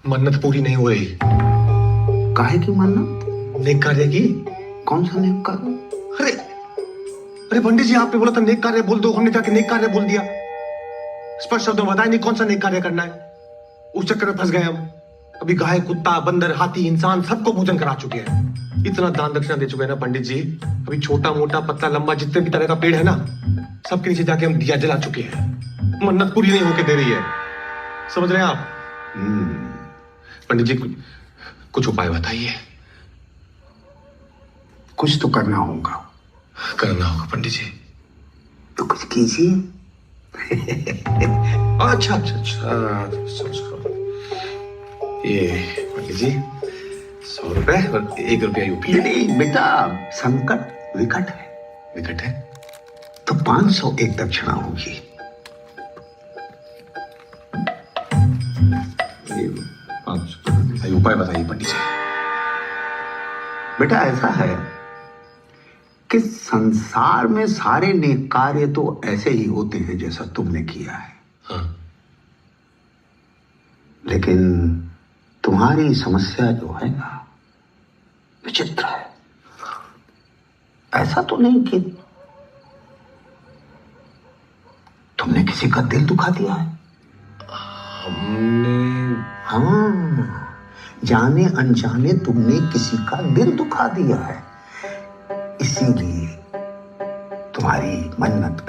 मन्नत पूरी नहीं हो रही। काहे की मन्नत? नेक कार्य की। कौन सा नेक कार्य? अरे पंडित जी आपने बोला था नेक कार्य बोल दो, हमने जाके नेक कार्य बोल दिया। स्पष्ट शब्दों में बताया नहीं कौन सा नेक कार्य करना है। उस चक्कर में फंस गए हम। अभी गाय, कुत्ता, बंदर, हाथी, इंसान सबको भोजन करा चुके हैं। इतना दान दक्षिणा दे चुके हैं ना पंडित जी। अभी छोटा मोटा पतला लंबा जितने भी तरह का पेड़ है ना, सबके नीचे जाके हम दिया जला चुके हैं। मन्नत पूरी नहीं होके दे रही है, समझ रहे हैं आप? पंडित जी कुछ उपाय बताइए। कुछ तो करना होगा। करना होगा पंडित जी। तो कुछ कीजिए। अच्छा अच्छा अच्छा, ये पंडित जी 100 रुपए और 1 रुपया यूपी। नहीं बेटा, संकट विकट है। विकट है तो 500 एक दक्षिणा होगी। उपाय बताइए पंडित जी। बेटा ऐसा है कि संसार में सारे नेक कार्य तो ऐसे ही होते हैं जैसा तुमने किया है। हाँ। लेकिन तुम्हारी समस्या जो है ना, विचित्र है। ऐसा तो नहीं कि तुमने किसी का दिल दुखा दिया है? हमने? हाँ, जाने अनजाने तुमने किसी का दिल दुखा दिया है, इसीलिए तुम्हारी मन्नत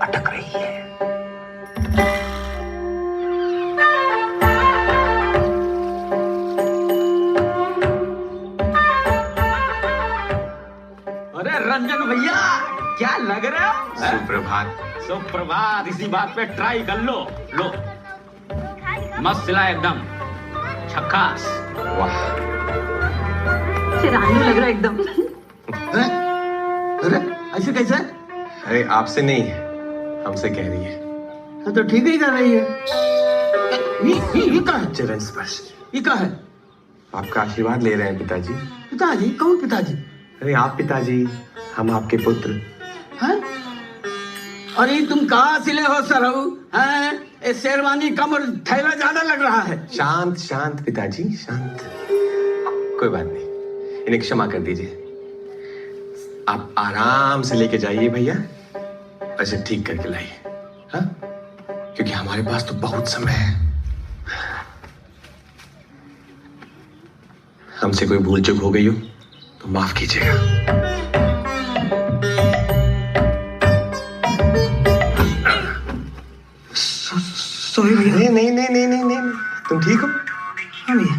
अटक रही है। अरे रंजन भैया क्या लग रहे हो? सुप्रभात। सुप्रभात। इसी बात पे ट्राई कर लो। लो मस्त सिला एकदम झक्कास। वाह चिरानू लग रहा एकदम। अरे ऐसे कैसे? अरे आपसे नहीं, हमसे कह रही है। तो ठीक ही कर रही है। ये क्या है? चरण स्पर्श। ये क्या है? आपका आशीर्वाद ले रहे हैं पिताजी। पिताजी? कौन पिताजी? अरे आप पिताजी, हम आपके पुत्र। हैं? अरे तुम कहाँ सिले हो सरहू? हैं? ये शेरवानी कम और थैला ज्यादा लग रहा है। शांत शांत पिताजी, शांत। कोई बात नहीं, इन्हें क्षमा कर दीजिए। आप आराम से लेके जाइए भैया, ऐसे ठीक करके लाइए, हाँ? क्योंकि हमारे पास तो बहुत समय है। हमसे कोई भूल चूक हो गई हो तो माफ कीजिएगा। सॉरी भैया। नहीं नहीं नहीं नहीं नहीं नहीं, तुम ठीक हो? हाँ भैया।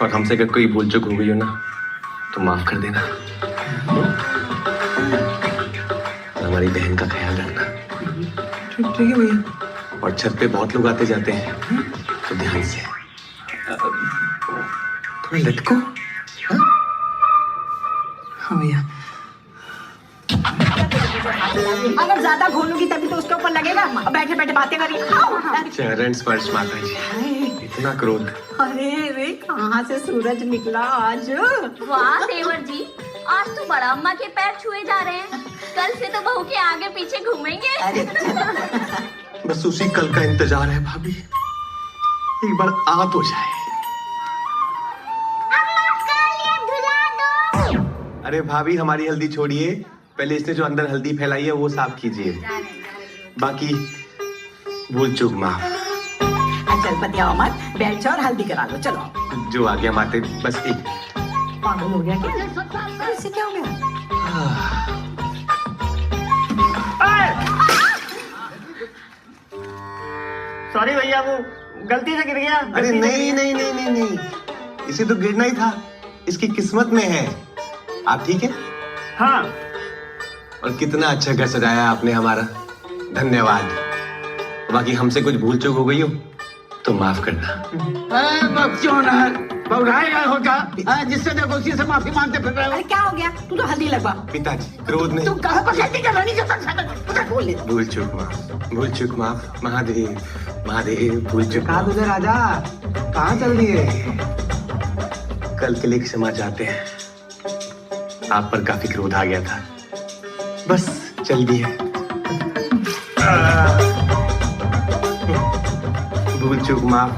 और हमसे अगर कोई भूल चूक हो गई हो ना तो माफ कर देना। हमारी बहन का ख्याल रखना। ठीक है भैया। और छत पे बहुत लोग आते जाते हैं तो ध्यान से थोड़ा लटको। हाँ भैया। अगर ज्यादा घोलूंगी तभी तो उसके ऊपर लगेगा। और बैठे बैठे बातें करिए। चरण स्पर्श माता जी, इतना क्रोध। अरे रे कहाँ से सूरज निकला आज। वाह देवर जी, आज तो बड़ा अम्मा के पैर छुए जा रहे हैं। कल से तो बहू के आगे पीछे घूमेंगे। बस उसी कल का इंतजार है भाभी, एक बार आ तो जाए। अरे भाभी हमारी हल्दी छोड़िए, पहले इसने जो अंदर हल्दी फैलाई है वो साफ कीजिए, बाकी भूल चूक माफ। चल बतियाओ मत, बैठ जाओ और हल्दी करा लो। चलो। जो आ गया माते, बस एक। पागल हो गया क्या? इससे क्या हो गया? सॉरी भैया, वो गलती से गिर गया। अरे नहीं नहीं नहीं नहीं नहीं, इसे तो गिरना ही था, इसकी किस्मत में है। आप ठीक है? हाँ। और कितना अच्छा घर सजाया आपने हमारा, धन्यवाद। बाकी हमसे कुछ भूल चूक हो गई हो तो माफ करना। क्यों ना पौराएगा होगा, जिससे देखो उसी से माफी मांगते फिर रहे हो। अरे क्या हो गया? तू तो हल्दी लगवा। पिताजी क्रोध नहीं। तुम कहाँ पर खेती कर रही हो? बोल ले। भूल चूक माफ, भूल चूक माफ। महादेव महादेव, भूल चूक कहा तुझे राजा, कहाँ चल दिए? कल के लिए क्षमा चाहते हैं, आप पर काफी क्रोध आ गया था, बस चल दिए। भूल चूक माफ,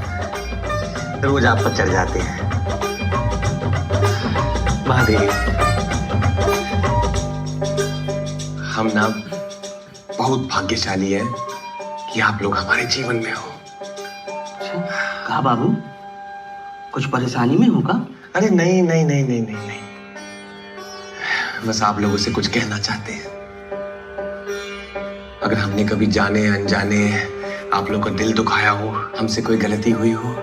रोज आप पर चढ़ जाते हैं। महादेव, हम ना बहुत भाग्यशाली हैं कि आप लोग हमारे जीवन में हो। कहा बाबू, कुछ परेशानी में होगा? अरे नहीं नहीं नहीं नहीं नहीं नहीं, बस आप लोगों से कुछ कहना चाहते हैं। अगर हमने कभी जाने अनजाने आप लोगों का दिल दुखाया हो, हमसे कोई गलती हुई हो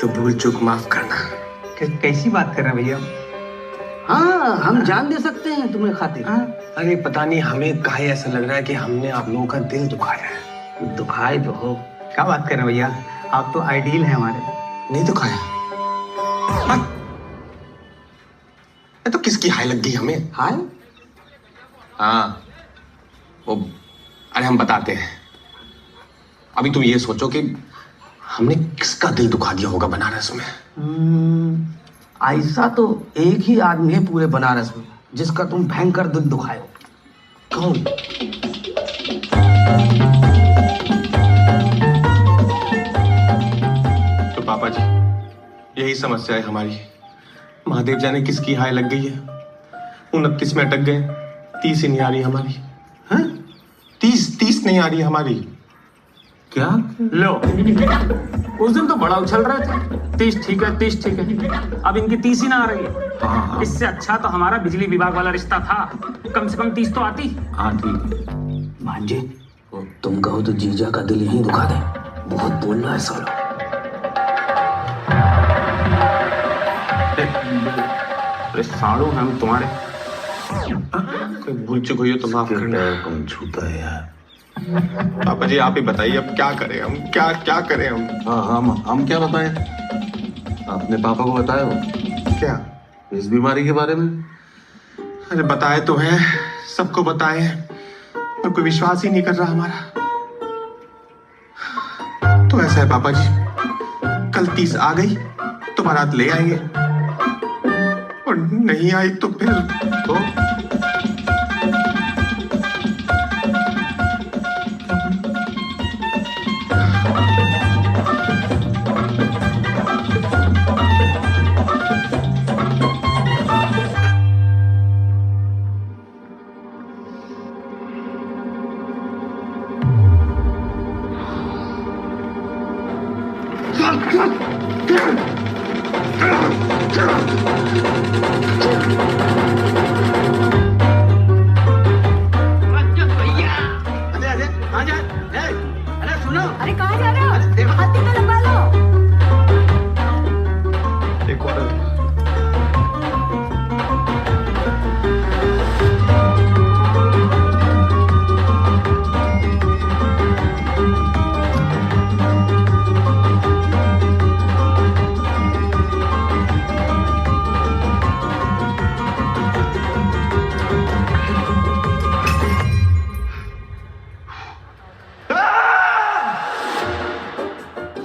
तो भूल चूक माफ करना। कैसी बात कर रहे हैं भैया? हाँ, हम जान दे सकते हैं तुम्हें खातिर। अरे पता नहीं हमें काहे ऐसा लग रहा है कि हमने आप लोगों का दिल दुखाया है। दुखाए तो हो। क्या बात कर रहे हैं भैया, आप तो आइडियल हैं हमारे। नहीं दुखाया? तो किसकी हाय लग गई हमें? हाय? हाँ वो, अरे हम बताते हैं। अभी तुम ये सोचो कि हमने किसका दिल दुखा दिया होगा बनारस में। ऐसा तो एक ही आदमी है पूरे बनारस में जिसका तुम भयंकर दिल दुखाए हो। कौन? तो पापा जी, यही समस्या है हमारी। महादेव जाने किसकी हाय लग गई है, 29 में अटक गए, 30 ही नहीं आ रही हमारी। हैं? 30 नहीं आ रही हमारी। क्या लो, उस दिन तो बड़ा उछल रहे थे, 30 ठीक है 30 ठीक है, अब इनकी 30 ही ना आ रही है। इससे अच्छा तो हमारा बिजली विभाग वाला रिश्ता था, कम से कम 30 तो आती। हाँ ठीक। भांजे, तुम कहो तो जीजा का दिल यहीं दुखा दे, बहुत बोल रहा है साला। अरे साड़ू हम तुम्हारे। कोई भूल चूक हुई हो तो माफ करना। कौन छूता है यार? पापा जी आप ही बताइए, अब क्या करें हम, क्या करें हम? हाँ हम क्या बताएं? आपने पापा को बताया हो क्या? इस बीमारी के बारे में? अरे बताए तो है, सबको बताए, पर कोई विश्वास ही नहीं कर रहा हमारा। तो ऐसा है पापा जी, कल 30 आ गई तो बारात ले आएंगे, और नहीं आई तो फिर अरे सुनो, अरे कहाँ जा रहे हो? हाथी तो लंबा लो। एक और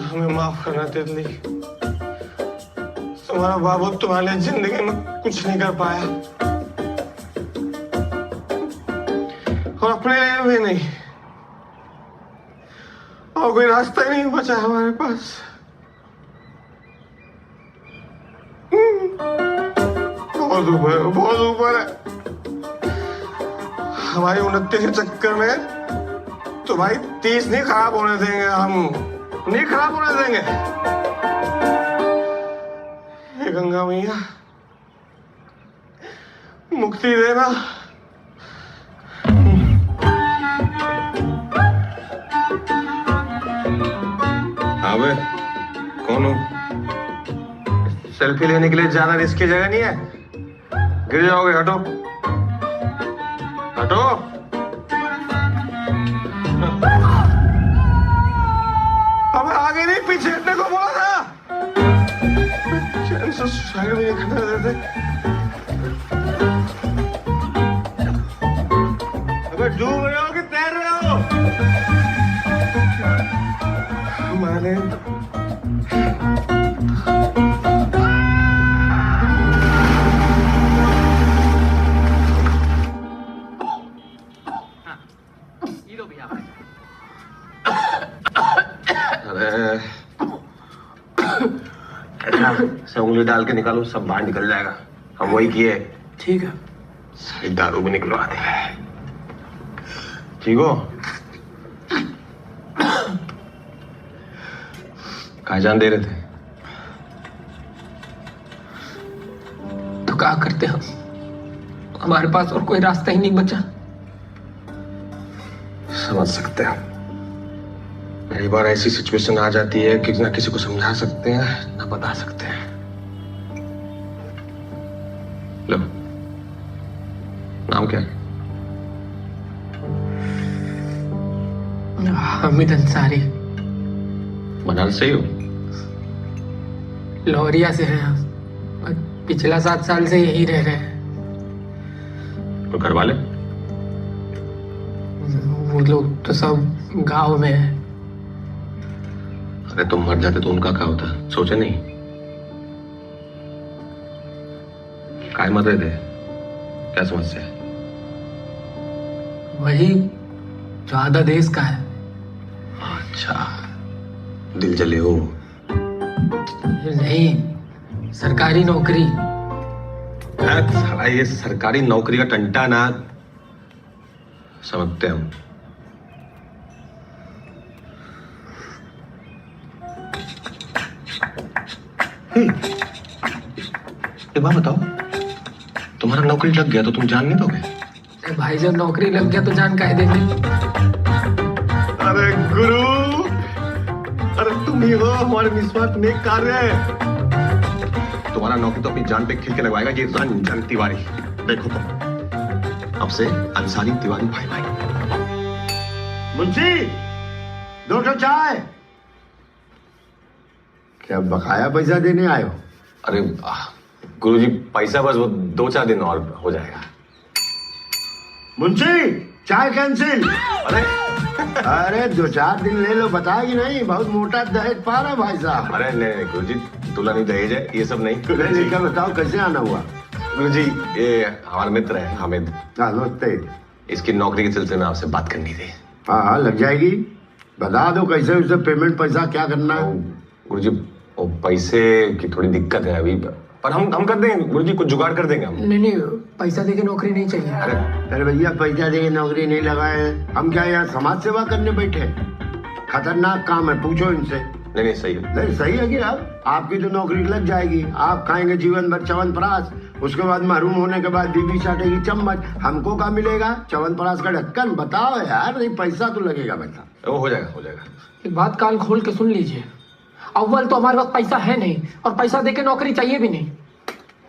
हमें माफ करना तितली। तुम्हारा बाबू तुम्हारे लिए जिंदगी में कुछ नहीं कर पाया और अपने लिए भी नहीं, और कोई रास्ता ही नहीं बचा हमारे पास। बहुत ऊपर, बहुत ऊपर है। हमारी उन्नति के चक्कर में तुम्हारी 30 नहीं खराब होने देंगे, हम नहीं खराब होने देंगे। हे गंगा मैया, मुक्ति देना। अबे कौन हो? सेल्फी लेने के लिए ज्यादा रिस्की जगह नहीं है, गिर जाओगे। हटो हटो। हमें आगे नहीं पीछे हटने को बोला था। चैन से साइड में नहीं खड़े रहते। अबे डूब रहे हो कि तैर रहे हो? हमारे से उंगली डाल के निकालो, सब बाहर निकल जाएगा। हम वही किए। ठीक है। सारी दारू भी निकलवा दे। ठीक हो? कहाँ जान दे रहे थे? तो क्या करते हम? हमारे पास और कोई रास्ता ही नहीं बचा। समझ सकते हैं। कई बार ऐसी सिचुएशन आ जाती है कि ना किसी को समझा सकते हैं ना बता सकते हैं। लो, नाम क्या है? हामिद अंसारी। बनारस से ही हो? लोहरिया से हैं हम, और पिछला 7 साल से यही रह रहे हैं। और घर वाले? वो लोग तो सब गांव में हैं। अरे तुम मर जाते तो उनका क्या होता? सोचे नहीं? काय मर रहे थे? क्या समस्या है? वही जो आधा देश का है। अच्छा, दिल जले हो? नहीं, सरकारी नौकरी। साला ये सरकारी नौकरी का टंटा ना समझते हम। एक बात बताओ, तुम्हारा नौकरी लग गया तो तुम जान नहीं दोगे? भाई जब नौकरी लग गया तो जान काहे देंगे? अरे गुरु, अरे तुम ही हो हमारे निस्वार्थ नेक कार्य। तुम्हारा नौकरी तो अपनी जान पे खिल के लगवाएगा ये रंजन तिवारी। देखो तुम, अब से अंसारी तिवारी भाई भाई। मुंशी, 2 चाय। क्या बकाया पैसा देने आए हो? अरे गुरुजी, पैसा बस वो 2-4 दिन और हो जाएगा। मुंशी, चाय कैंसिल। अरे अरे 2-4 दिन ले लो, बताएगी नहीं? बहुत मोटा दहेज पा रहा भाई साहब। अरे नहीं गुरुजी, दूल्हा नहीं दहेज है, ये सब नहीं। लेकर बताओ कैसे आना हुआ? गुरुजी, ये हमारा मित्र है हामिद। नमस्ते। इसकी नौकरी के सिलसिले में आपसे बात करनी थी। हाँ, लग जाएगी। बता दो कैसे उसे पेमेंट पैसा क्या करना है। गुरुजी, वो पैसे की थोड़ी दिक्कत है अभी, पर हम कर देंगे गुरुजी, कुछ जुगाड़ कर देंगे हम। नहीं, पैसा देके नौकरी नहीं चाहिए। अरे भैया, पैसा देके नौकरी नहीं लगाए। हम क्या यहाँ समाज सेवा करने बैठे? खतरनाक काम है, पूछो इनसे। नहीं सही है। नहीं सही है कि अब आपकी तो नौकरी लग जाएगी, आप खाएंगे जीवन भर च्यवनप्राश, उसके बाद महरूम होने के बाद बीवी चाटेगी चम्मच, हमको क्या मिलेगा? च्यवनप्राश का ढक्कन। बताओ यार, नहीं पैसा तो लगेगा बेटा। वो हो जाएगा, हो जाएगा। एक बात कान खोल के सुन लीजिए, अव्वल तो हमारे पास पैसा है नहीं, और पैसा देके नौकरी चाहिए भी नहीं।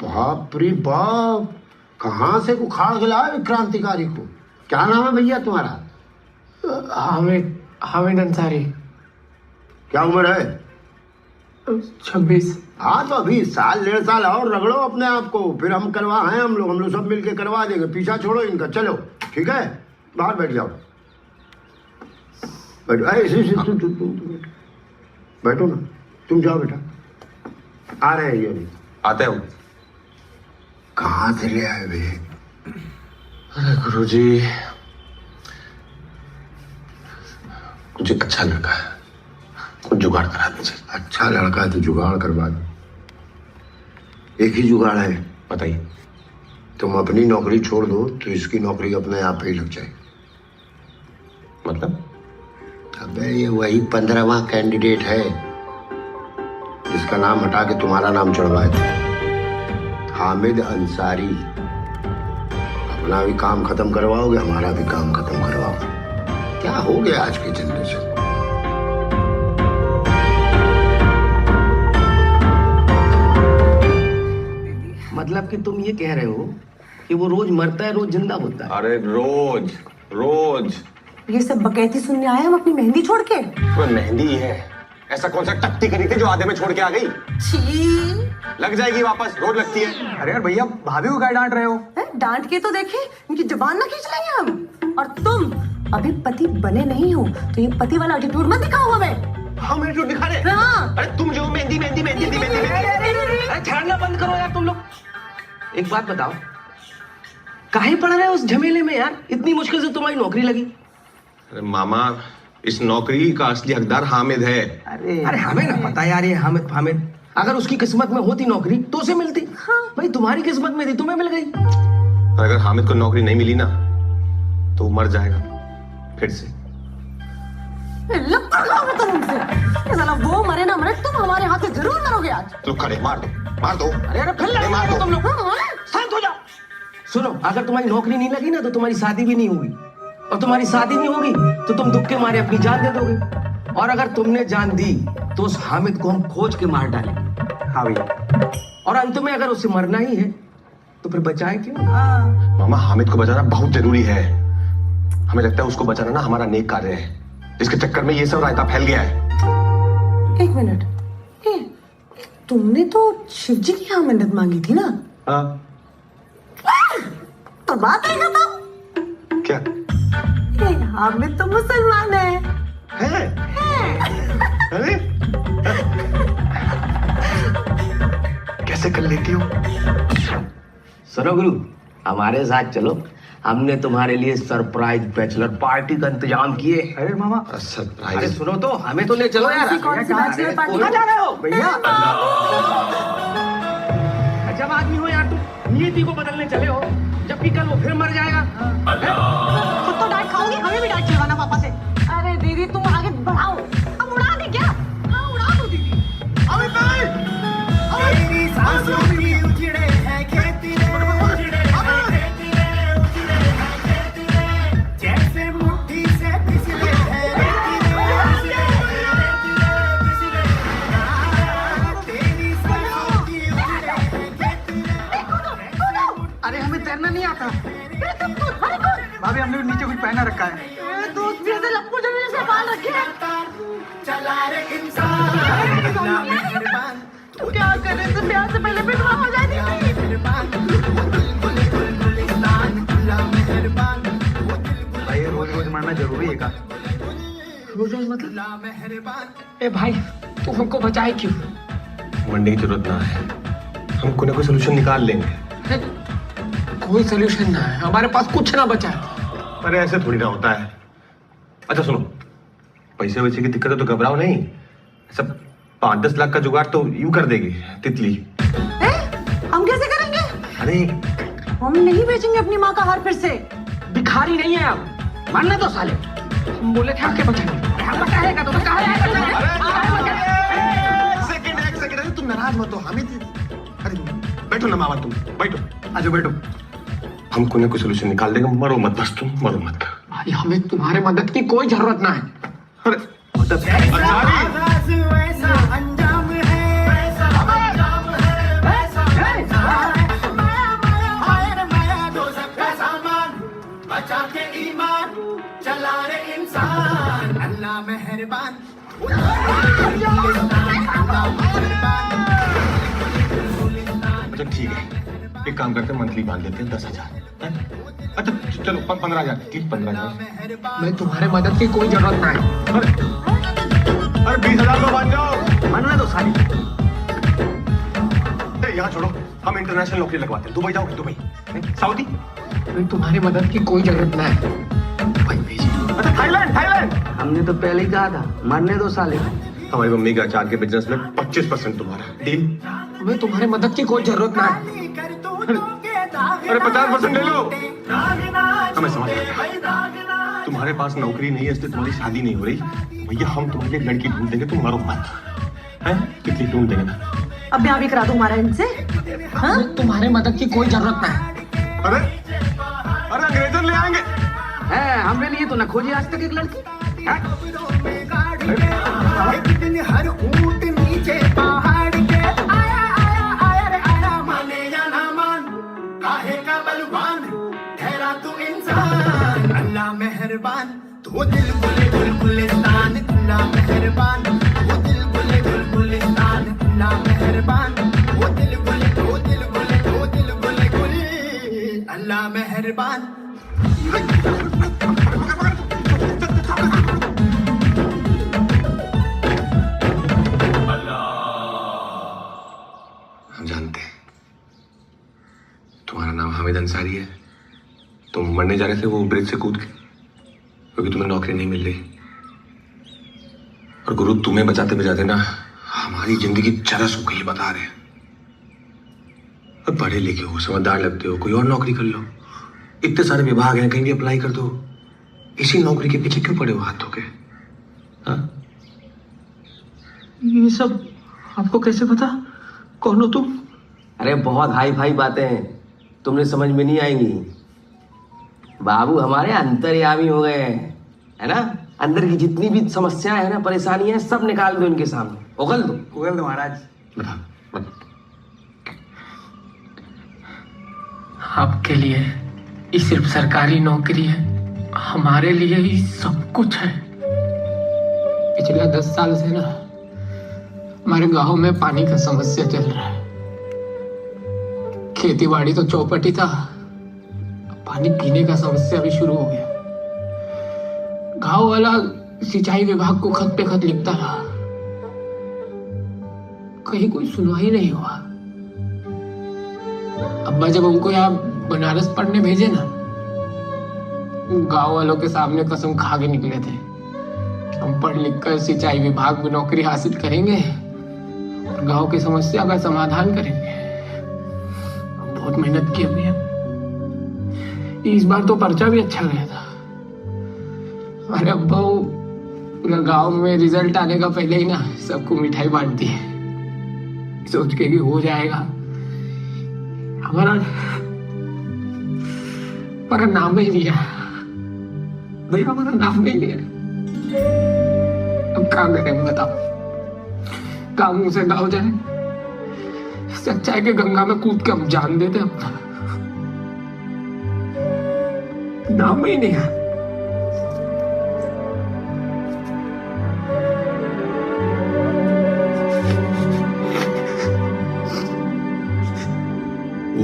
बाप रे बाप, कहाँ से उखाड़ के लाए क्रांतिकारी को? क्या नाम है भैया तुम्हारा? हामिद अंसारी। क्या उम्र है? 26। हाँ तो अभी साल 1.5 साल और रगड़ो अपने आप को, फिर हम हम लोग सब मिलके करवा देंगे। पीछा छोड़ो इनका, चलो ठीक है, बाहर बैठ जाओ। बैठो, तुम बैठो ना, तुम जाओ बेटा। आ रहे हैं ये अभी। आते हो? कहाँ से ले आए भैया? अरे गुरुजी, कुछ एक अच्छा लड़का है, कुछ जुगाड़ करा दीजिए। अच्छा लड़का है तो जुगाड़ करवा दो। एक ही जुगाड़ है, बताइए। तुम अपनी नौकरी छोड़ दो तो इसकी नौकरी अपने आप ही लग जाएगी। मतलब? अबे ये वही 15वां कैंडिडेट है जिसका नाम हटा के तुम्हारा नाम चढ़वाए थे, हामिद अंसारी। अपना भी काम खत्म करवाओगे, हमारा भी काम खत्म करवाओगे। क्या हो गया आज की जनरेशन? मतलब कि तुम ये कह रहे हो कि वो रोज मरता है, रोज जिंदा होता है? अरे रोज रोज। ये सब बकैती सुनने आए हम अपनी मेहंदी छोड़ के? वो मेहंदी है, ऐसा कौन सा टट्टी करी थी जो आधे में छोड़ के आ गई? छी, लग जाएगी वापस, रोज लगती है। अरे यार भैया, भाभी को क्या डांट रहे हो? डांट के तो देखे, इनकी जुबान ना खींच लेंगे हम। और तुम अभी पति बने नहीं हो तो ये पति वाला एटीट्यूड मत दिखाओ हमें। हम एटीट्यूड दिखा रहे? हाँ। अरे तुम जो मेहंदी मेहंदी मेहंदी मेहंदी अरे छेड़ना बंद करो यार तुम लोग। एक बात बताओ, काहे पड़ रहे हो उस झमेले में यार? इतनी मुश्किल से तुम्हारी नौकरी लगी। अरे मामा, इस नौकरी का असली हकदार हामिद है। अरे हमें ना पता यार ये हामिद। अगर उसकी किस्मत में होती नौकरी तो उसे मिलती। हाँ। भाई तुम्हारी किस्मत में थी, तुम्हें मिल गई। अगर हामिद को नौकरी नहीं मिली ना तो मर जाएगा फिर से। वो मरे ना मरे, तुम हमारे हाथ से जरूर मरोगे आज। तो खड़े मार दो, मार दो। अरे फिर मार दो तुम लोग। शांत हो जाओ। सुनो, अगर तुम्हारी नौकरी नहीं लगी ना तो तुम्हारी शादी भी नहीं होगी, और तुम्हारी शादी नहीं होगी तो तुम दुख के मारे अपनी जान दे दोगे, और अगर तुमने जान दी तो उस हामिद को हम खोज के मार डालेंगे। हाँ भैया। और अंत में अगर उसे मरना ही है तो फिर बचाए क्यों? मामा, हामिद को बचाना बहुत जरूरी है। हमें लगता है उसको बचाना ना हमारा नेक कार्य है, जिसके चक्कर में ये सब रायता फैल गया है। एक मिनट, तुमने तो शिव जी की यहाँ मन्नत मांगी थी ना? हाँ। तो बात है खत्म। क्या? हामिद तो मुसलमान है। अरे कैसे कर लेती हो? सुनो गुरु, हमारे साथ चलो, हमने तुम्हारे लिए सरप्राइज बैचलर पार्टी का इंतजाम किए। अरे मामा, सरप्राइज? अरे सुनो तो, हमें तो ले चलो यार। कौन सी बैचलर पार्टी? कहाँ जा रहे हो भैया? जब आदमी हो यार, तुम नीति को बदलने चले हो, जबकि कल वो फिर मर जाएगा। खुद तो डांट खाओगी, हमें भी डांट खिलवाना पापा से। अरे दीदी तुम आगे बढ़ाओ, अब उड़ा दे क्या? हाँ उड़ा दो दीदी। अबे तेरी सांसों में उजड़े हैं खेती रे, उजड़े हैं खेती रे, उजड़े हैं खेती रे, जैसे मुट्ठी से फिसले हैं रेती रे, फिसले हैं रेती रे, फिसले हैं तेरी सांसों की उजड़े हैं खेती रे। अरे हमें तैरना नहीं आता। भाभी, हमने नीचे कुछ पहना रखा है। दोस्त भी ऐसे लपकू जमीन से बाल रखे हैं। चला रे इंसान, तू क्या करे? तो प्यार से पहले विधवा हो जाती थी। भाई रोज रोज मरना जरूरी है का? रोज रोज मतलब? ए भाई, तू हमको बचाए क्यों? मरने की जरूरत ना है, हम कोई ना कोई सोल्यूशन निकाल लेंगे। कोई सोल्यूशन ना है, हमारे पास कुछ ना बचा है। अरे ऐसे थोड़ी ना होता है। अच्छा सुनो, पैसे वैसे की दिक्कत है तो घबराओ नहीं, सब 5-10 लाख का जुगाड़ तो यूं कर देगी तितली। हम कैसे करेंगे? अरे हम नहीं बेचेंगे अपनी माँ का हार फिर से। भिखारी नहीं है हम, मरना तो साले। हम बोले थे आके बचाएंगे, हम बचाएगा तो बचाएगा। बैठो ना मामा, तुम बैठो। अच्छा बैठो। हम कोई ना कोई सोल्यूशन निकाल देंगे, मरो मत बस, तुम मरो मत। भाई हमें तुम्हारे मदद की कोई जरूरत ना है। अरे मदद अच्छा ठीक है, एक काम करते हैं, मंथली बांध देते हैं 10,000। अच्छा चलो 15,000, ठीक 15,000। मैं तुम्हारे मदद की कोई जरूरत ना है। अरे 20,000 को बांध जाओ। मानना तो सारी। यहाँ छोड़ो, हम इंटरनेशनल नौकरी लगवाते हैं। दुबई जाओगे? Dubai, Saudi? मैं तुम्हारी मदद की कोई जरूरत ना है। भाई भेजिए। अच्छा थाईलैंड, थाईलैंड। हमने तो पहले ही कहा था, मरने दो साले। हमारी मम्मी का अचार के बिजनेस में 25% तुम्हारा डील। हमें तुम्हारी मदद की कोई जरूरत ना है। अरे 50% ले लो। हमें समझ आया, तुम्हारे पास नौकरी नहीं है इसलिए तुम्हारी शादी नहीं हो रही। भैया हम तुम्हारे लिए लड़की ढूंढ देंगे, तुम मरो मत। हैं? कितनी ढूंढ देंगे ना? अब ब्याह भी करा दूं हमारा इनसे। हाँ? तुम्हारे मदद की कोई जरूरत ना है। अरे अरे अंग्रेजन ले आएंगे। है हमरे लिए तो न खोजी आज तक एक लड़की। एक दिन हर ऊंट नीचे पहाड़ के आया आया आया रे आया, माने या ना मान, काहे का बलवान, ठहरा तू इंसान। अल्लाह मेहरबान, तू दिल गुले गुलगुलिस्तान। अल्लाह मेहरबान, तू दिल गुले गुलगुलिस्तान। अल्लाह मेहरबान, तू दिल गुले तू दिल गुले तू दिल गुले गुल। अल्लाह मेहरबान। हम जानते हैं तुम्हारा नाम हामिद अंसारी है। तुम मरने जा रहे थे वो ब्रिज से कूद के, क्योंकि तुम्हें नौकरी नहीं मिल रही। और गुरु तुम्हें बचाते बचाते ना हमारी जिंदगी चरस हो गई, बता रहे। अब पढ़े लिखे हो, समझदार लगते हो, कोई और नौकरी कर लो। इतने सारे विभाग हैं, कहीं भी अप्लाई कर दो। इसी नौकरी के पीछे क्यों पड़े हो हाथ धो के? हाँ? ये सब आपको कैसे पता? कौन हो तुम? अरे बहुत हाई फाई बातें हैं, तुमने समझ में नहीं आएंगी। बाबू हमारे अंतर्यामी हो गए हैं, है ना। अंदर की जितनी भी समस्याएं हैं ना, परेशानियां, सब निकाल दो इनके सामने, उगल दो महाराज। आपके लिए ये सिर्फ सरकारी नौकरी है, हमारे लिए ही सब कुछ है। पिछले 10 साल से ना हमारे गांव में पानी का समस्या चल रहा है। खेती बाड़ी तो चौपटी था, पानी पीने का समस्या भी शुरू हो गया। गांव वाला सिंचाई विभाग को खत पे खत लिखता रहा, कहीं कोई सुनवाई नहीं हुआ। अब्बा जब हमको यहाँ बनारस पढ़ने भेजे ना, गांव वालों के सामने कसम खा के निकले थे, हम पढ़ लिख कर सिंचाई विभाग में नौकरी हासिल करेंगे और गांव की समस्या का समाधान करेंगे। बहुत मेहनत की हमने। इस बार तो पर्चा भी अच्छा गया था। अरे अब्बा पूरा गांव में रिजल्ट आने का पहले ही ना सबको मिठाई बांट दी है, सोच के कि हो जाएगा। हमारा नाम ही लिया भैया, हमारा नाम नहीं लिया। अब क्या करें बताओ? गाँव से गाँव जाए, सच्चाई के गंगा में कूद के हम जान देते अपना। नाम ही नहीं है।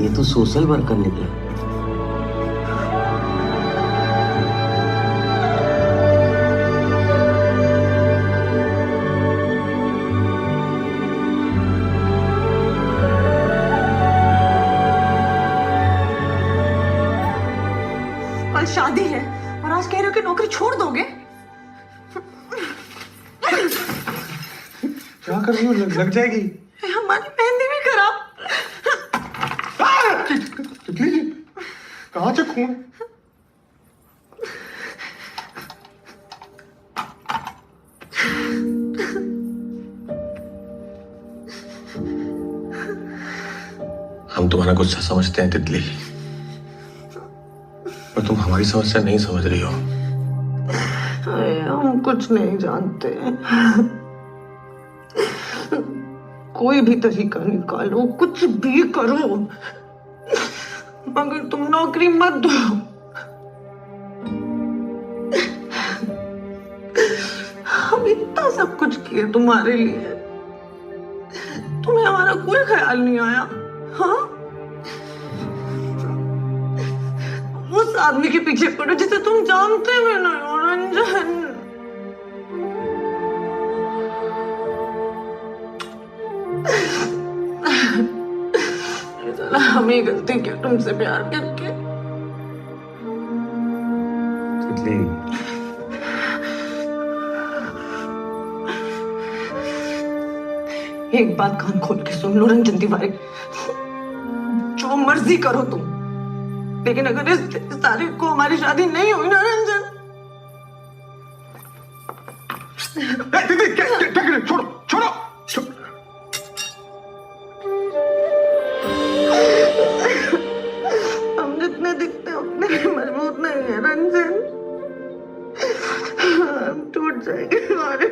ये तो सोशल वर्कर निकला। कल शादी है और आज कह रहे हो कि नौकरी छोड़ दोगे? क्या कर रही हो? लग जाएगी। हमारी मेहंदी भी खराब। कहाँ से खून? हम तुम्हारा गुस्सा समझते हैं तितली, पर तुम हमारी समस्या नहीं समझ रही हो। हम कुछ नहीं जानते। कोई भी तरीका निकालो, कुछ भी करो, मगर तुम नौकरी मत दो। हम इतना सब कुछ किए तुम्हारे लिए, तुम्हें हमारा कोई ख्याल नहीं आया? हाँ, उस आदमी के पीछे पड़ो जिसे तुम जानते भी नहीं हो, रंजन। हमें गलती की तुमसे प्यार करके। तितली, एक बात कान खोल के सुन लो रंजन तिवारी, जो मर्जी करो तुम, लेकिन अगर इस तारीख को हमारी शादी नहीं हुई ना रंजन। छोड़ो छोड़ो। हम जितने दिखते हैं उतने भी मजबूत नहीं है रंजन। हम टूट जाएंगे हमारे।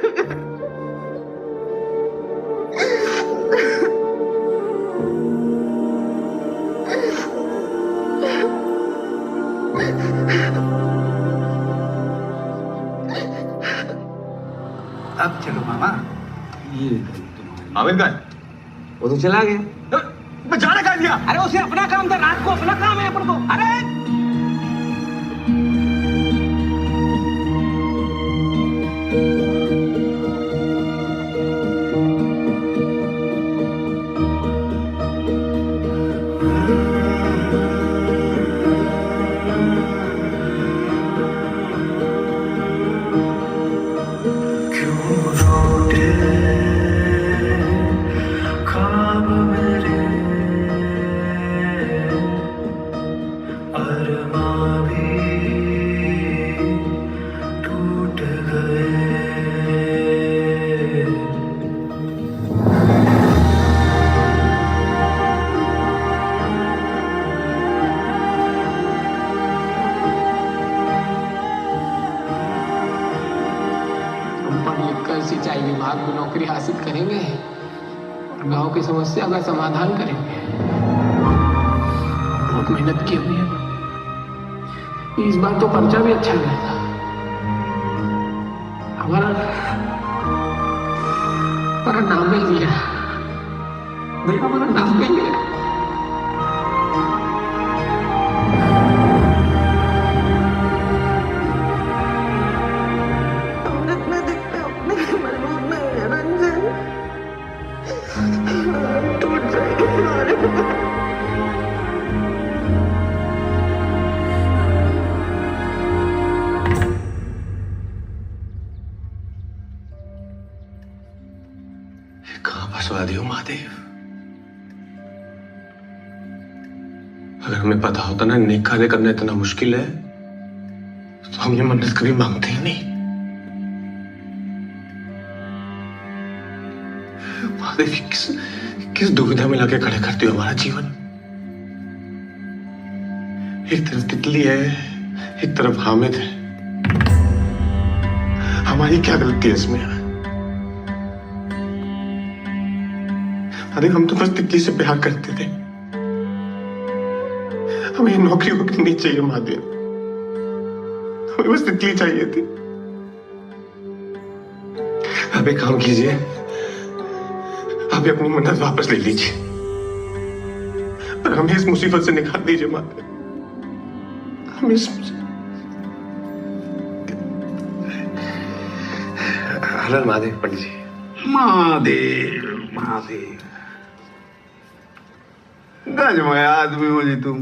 अब चलो मामा। आमिर का है? वो तो चला गया। मैं जाने का दिया। अरे उसे अपना काम था, रात को अपना काम है अपन को। अरे सिंचाई विभाग में नौकरी हासिल करेंगे और गांव की समस्या का समाधान करेंगे। बहुत मेहनत की हुई है। इस बार तो पर्चा भी अच्छा गया था। हमारा नाम ही लिया, हमारा नाम ही लिया। कहां फंसवा दियो महादेव। अगर हमें पता होता ना नेक खाने करना इतना मुश्किल है तो हम ये मन्नत कभी मांगते ही नहीं। महादेव, किस दुविधा में लाके खड़े करती हो हमारा जीवन। एक तरफ तितली है, एक तरफ हामिद है। हमारी क्या गलती है इसमें? महादेव, हम तो बस तितली से प्यार करते थे। हमें नौकरी वोकरी नहीं चाहिए महादेव, हमें बस तितली चाहिए थी। आप एक काम कीजिए, आप अपनी मन्नत वापस ले लीजिए और हमें इस मुसीबत से निकाल दीजिए महादेव। हमें इस हर महादेव पंडित जी। महादेव महादेव, गजमय आदमी हो जी तुम।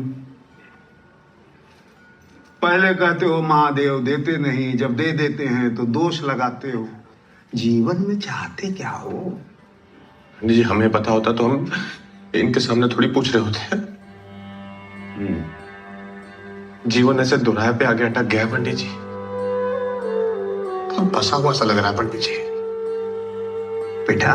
पहले कहते हो महादेव देते नहीं, जब दे देते हैं तो दोष लगाते हो। जीवन में चाहते क्या हो? पंडित जी, हमें पता होता तो हम इनके सामने थोड़ी पूछ रहे होते हैं। जीवन ऐसे दोराहे पे आगे अटक गया पंडित जी, तो फंसा हुआ सा लग रहा है पंडित जी। बेटा,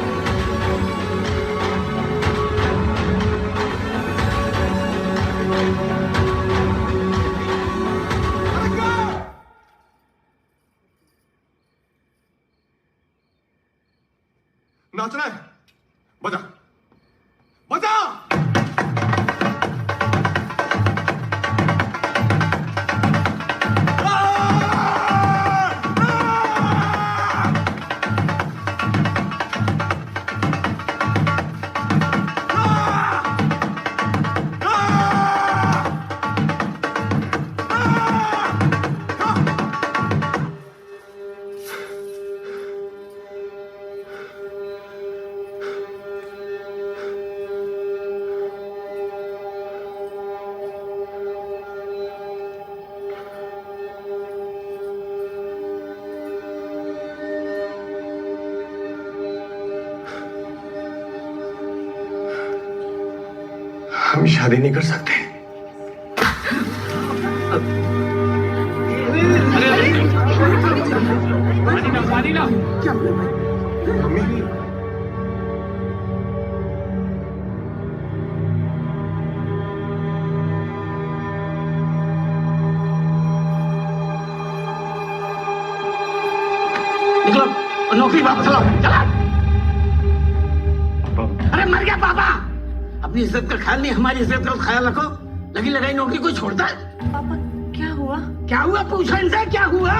नाचना है, बजा बजा। हम शादी नहीं कर सकते। पानी ना। क्या मम्मी? निकलो, नौकरी वापस लो, चला। अरे मर गया पापा। अपनी इज्जत का ख्याल नहीं, हमारी इज्जत का ख्याल रखो। लगी लगाई नौकरी कोई छोड़ता है? पापा क्या हुआ? क्या हुआ? पूछो इनसे क्या हुआ?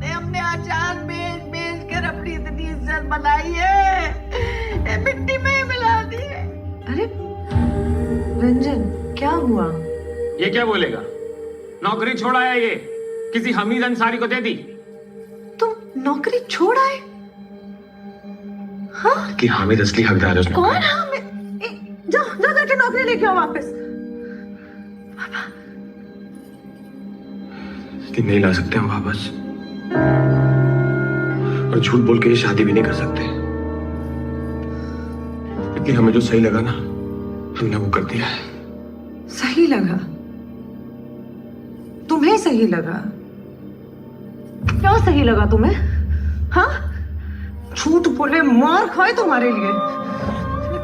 हमने अचार बेच बेच कर अपनी इतनी इज्जत बनाई है, मिट्टी में ही मिला दी है। अरे रंजन क्या हुआ? ये क्या बोलेगा? नौकरी छोड़ आया ये, किसी हमीद अंसारी को दे दी। तुम नौकरी छोड़ आए? हाँ? कि हामिद असली हकदार है उसमें। कौन हामिद? जाओ जाओ जाके नौकरी लेके आओ वापस। पापा कि नहीं ला सकते हम वापस, और झूठ बोल के ये शादी भी नहीं कर सकते, क्योंकि हमें जो सही लगा ना हमने वो कर दिया है। सही लगा? तुम्हें सही लगा? क्या सही लगा तुम्हें? हाँ? झूठ बोले, मार खाए तुम्हारे लिए,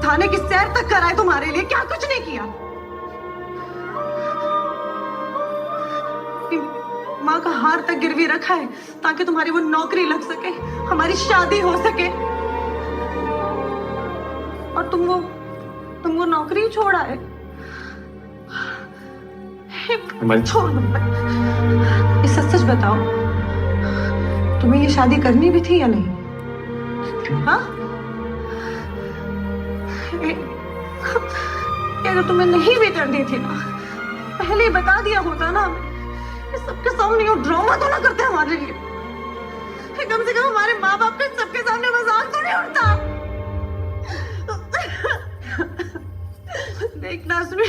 थाने की सैर तक कराए तुम्हारे लिए, क्या कुछ नहीं किया। माँ का हार तक गिरवी रखा है ताकि तुम्हारी वो नौकरी लग सके, हमारी शादी हो सके, और तुम वो नौकरी छोड़ आए। छोड़ दो। ये सच सच बताओ, तुम्हें ये शादी करनी भी थी या नहीं? हाँ? अगर तुम्हें नहीं भी करनी थी ना, पहले ही बता दिया होता ना। ये सबके सामने ये ड्रामा तो ना करते हमारे लिए। कम से कम हमारे माँ बाप के सबके सामने मजाक तो नहीं उड़ता। देखना सुनी,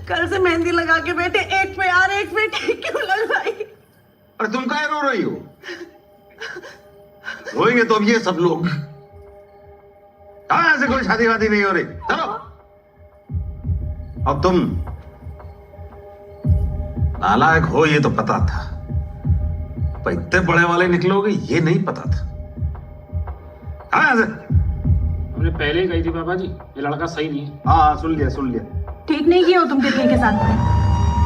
कल से मेहंदी लगा के बैठे, एक पे यार एक पे ठीक क्यों लगवाई? अरे तुम काहे रो रही हो? रोएंगे तो अब ये सब लोग। कहाँ से कोई शादी वादी नहीं हो रही। चलो अब तुम नालायक हो ये तो पता था, पर इतने बड़े वाले निकलोगे ये नहीं पता था। कहाँ से? हमने पहले ही कही थी पापा जी, ये लड़का सही नहीं है। हाँ सुन लिया सुन लिया। ठीक नहीं किया हो तुम तितली के साथ।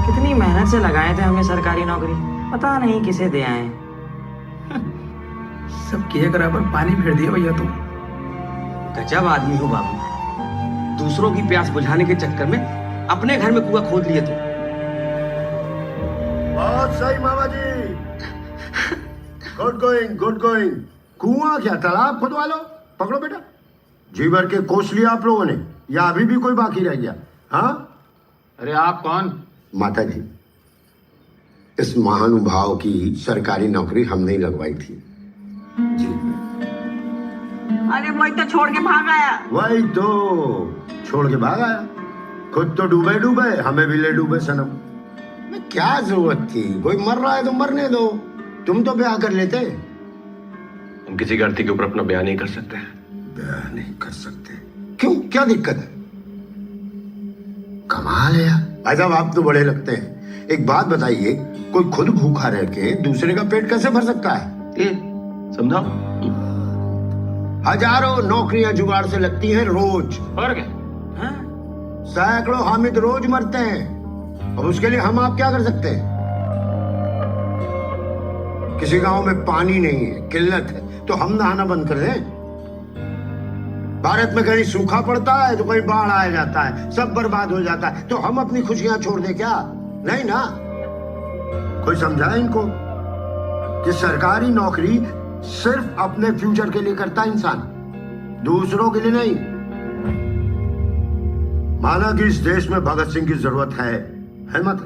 कितनी मेहनत से लगाए थे हमें सरकारी नौकरी, पता नहीं किसे दे आए। सब किए बराबर पानी फेर दिया भैया तुम। गजब आदमी हो बाबू, दूसरों की प्यास बुझाने के चक्कर में अपने घर में कुआं खोद लिए तुम। बहुत सही मामा जी, गुड गोइंग गुड गोइंग। कुआं क्या, तालाब खुदवा लो। पकड़ो बेटा, जी भर के कोस लिया आप लोगों ने, या अभी भी कोई बाकी रह गया? हाँ? अरे आप कौन? माता जी, इस महानुभाव की सरकारी नौकरी हमने ही लगवाई थी। जी। अरे वही तो छोड़ के भाग आया। वही तो छोड़ के भाग आया, खुद तो डूबे डूबे, हमें भी ले डूबे सनम। क्या जरूरत थी? कोई मर रहा है तो मरने दो, तुम तो ब्याह कर लेते। हम किसी गलती के ऊपर अपना बयान नहीं कर सकते। ब्याह नहीं कर सकते? क्यों, क्या दिक्कत है? कमाल है यार। भाई साहब आप तो बड़े लगते हैं। एक बात बताइए, कोई खुद भूखा रह के दूसरे का पेट कैसे भर सकता है? समझा? हजारों नौकरियां जुगाड़ से लगती हैं रोज। और क्या? सैकड़ों हामिद रोज मरते हैं, और उसके लिए हम आप क्या कर सकते हैं? किसी गांव में पानी नहीं है, किल्लत है, तो हम नहाना बंद कर दें? भारत में कहीं सूखा पड़ता है तो कहीं बाढ़ आ जाता है, सब बर्बाद हो जाता है। तो हम अपनी खुशियां छोड़ दे क्या? नहीं ना। कोई समझाए इनको कि सरकारी नौकरी सिर्फ अपने फ्यूचर के लिए करता है इंसान, दूसरों के लिए नहीं। माना कि इस देश में भगत सिंह की जरूरत है मत,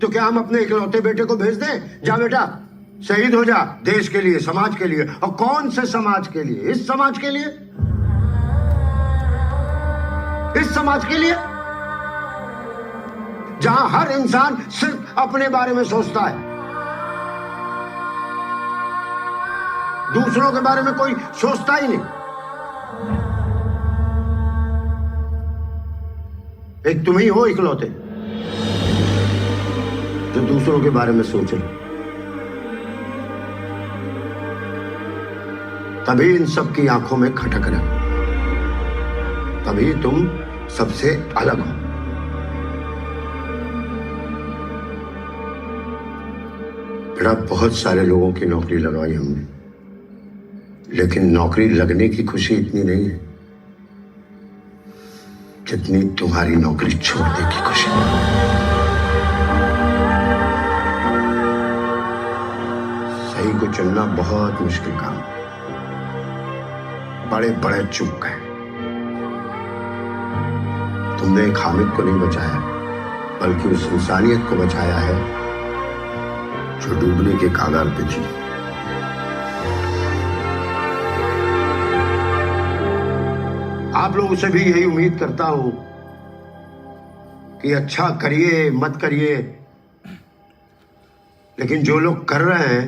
तो क्या हम अपने इकलौते बेटे को भेज दें? जा बेटा शहीद हो जा देश के लिए, समाज के लिए। और कौन से समाज के लिए? इस समाज के लिए, इस समाज के लिए जहां हर इंसान सिर्फ अपने बारे में सोचता है, दूसरों के बारे में कोई सोचता ही नहीं। एक तुम ही हो इकलौते जो दूसरों के बारे में सोच रहे। तभी इन सब की आंखों में खटक रहे, तभी तुम सबसे अलग हो। बेटा बहुत सारे लोगों की नौकरी लगवाई हमने, लेकिन नौकरी लगने की खुशी इतनी नहीं है जितनी तुम्हारी नौकरी छोड़ने की खुशी। सही को चुनना बहुत मुश्किल काम, बड़े बड़े चूक गए। तुमने एक हामिद को नहीं बचाया, बल्कि उस इंसानियत को बचाया है जो डूबने के कागार पे थी। आप लोगों से भी यही उम्मीद करता हूं कि अच्छा करिए मत करिए, लेकिन जो लोग कर रहे हैं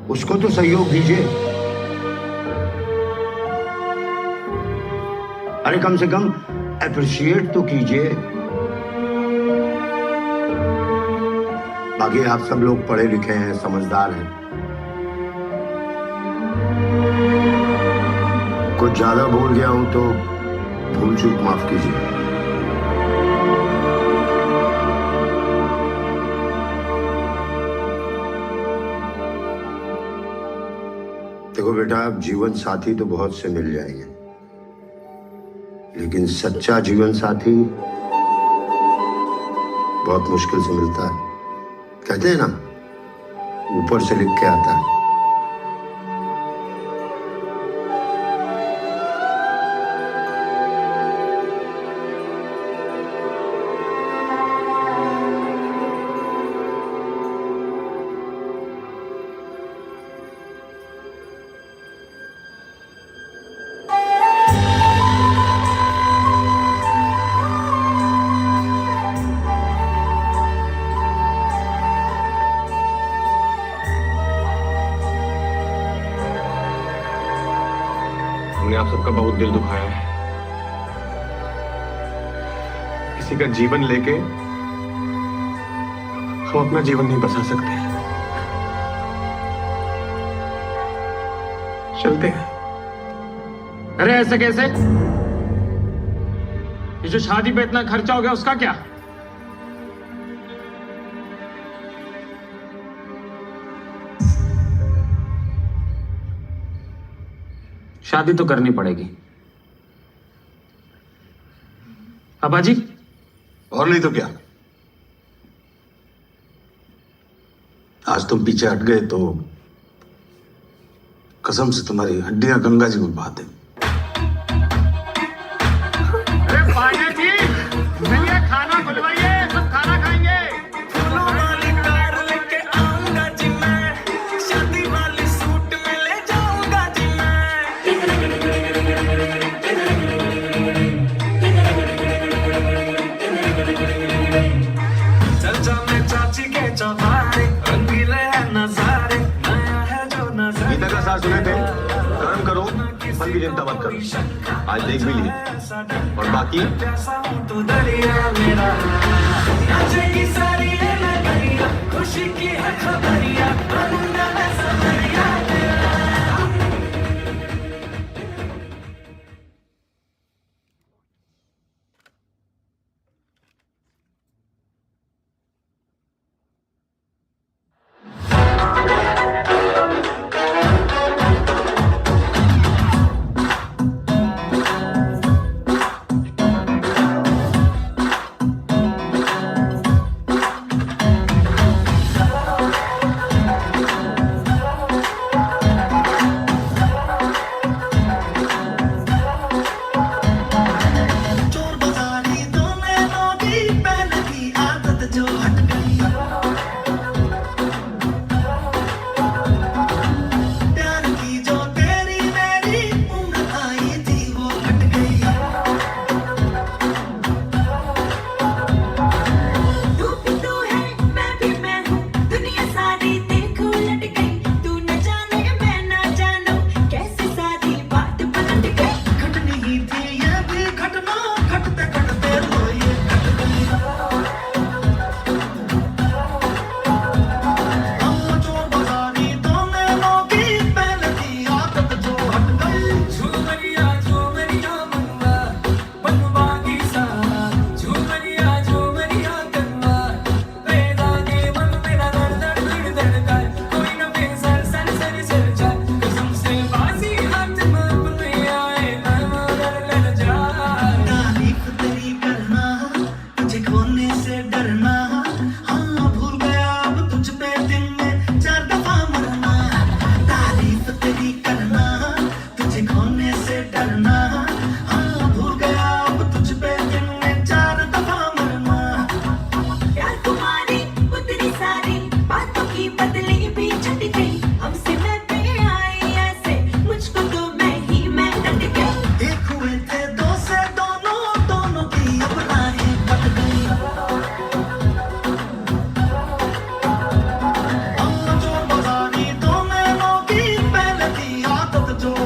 उसको तो सहयोग दीजिए। अरे कम से कम अप्रिशिएट तो कीजिए। बाकी आप सब लोग पढ़े लिखे हैं, समझदार हैं। कुछ ज्यादा बोल गया हूं तो भूल चूक माफ कीजिए। देखो बेटा, जीवन साथी तो बहुत से मिल जाएंगे, लेकिन सच्चा जीवन साथी बहुत मुश्किल से मिलता है। कहते हैं ना, ऊपर से लिख के आता है। हमने आप सबका बहुत दिल दुखाया है। किसी का जीवन लेके हम अपना जीवन नहीं बसा सकते। चलते हैं। अरे ऐसे कैसे? ये जो शादी पे इतना खर्चा हो गया उसका क्या? शादी तो करनी पड़ेगी। पापा जी, और नहीं तो क्या। आज तुम पीछे हट गए तो कसम से तुम्हारी हड्डियां गंगा जी में बहा दें। अरे पांडे जी, चलिए खाना बुलवाइए, सब खाना खाएंगे। गीता का साथ सुने थे, कर्म करो, फल की चिंता मत करो। आज देख भी लिए, और बाकी खुशी की है खबरिया।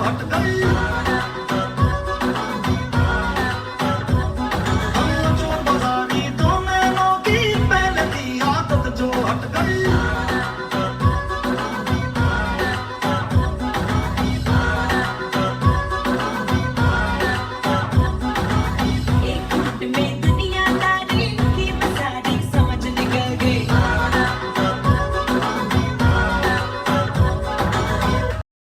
हट गई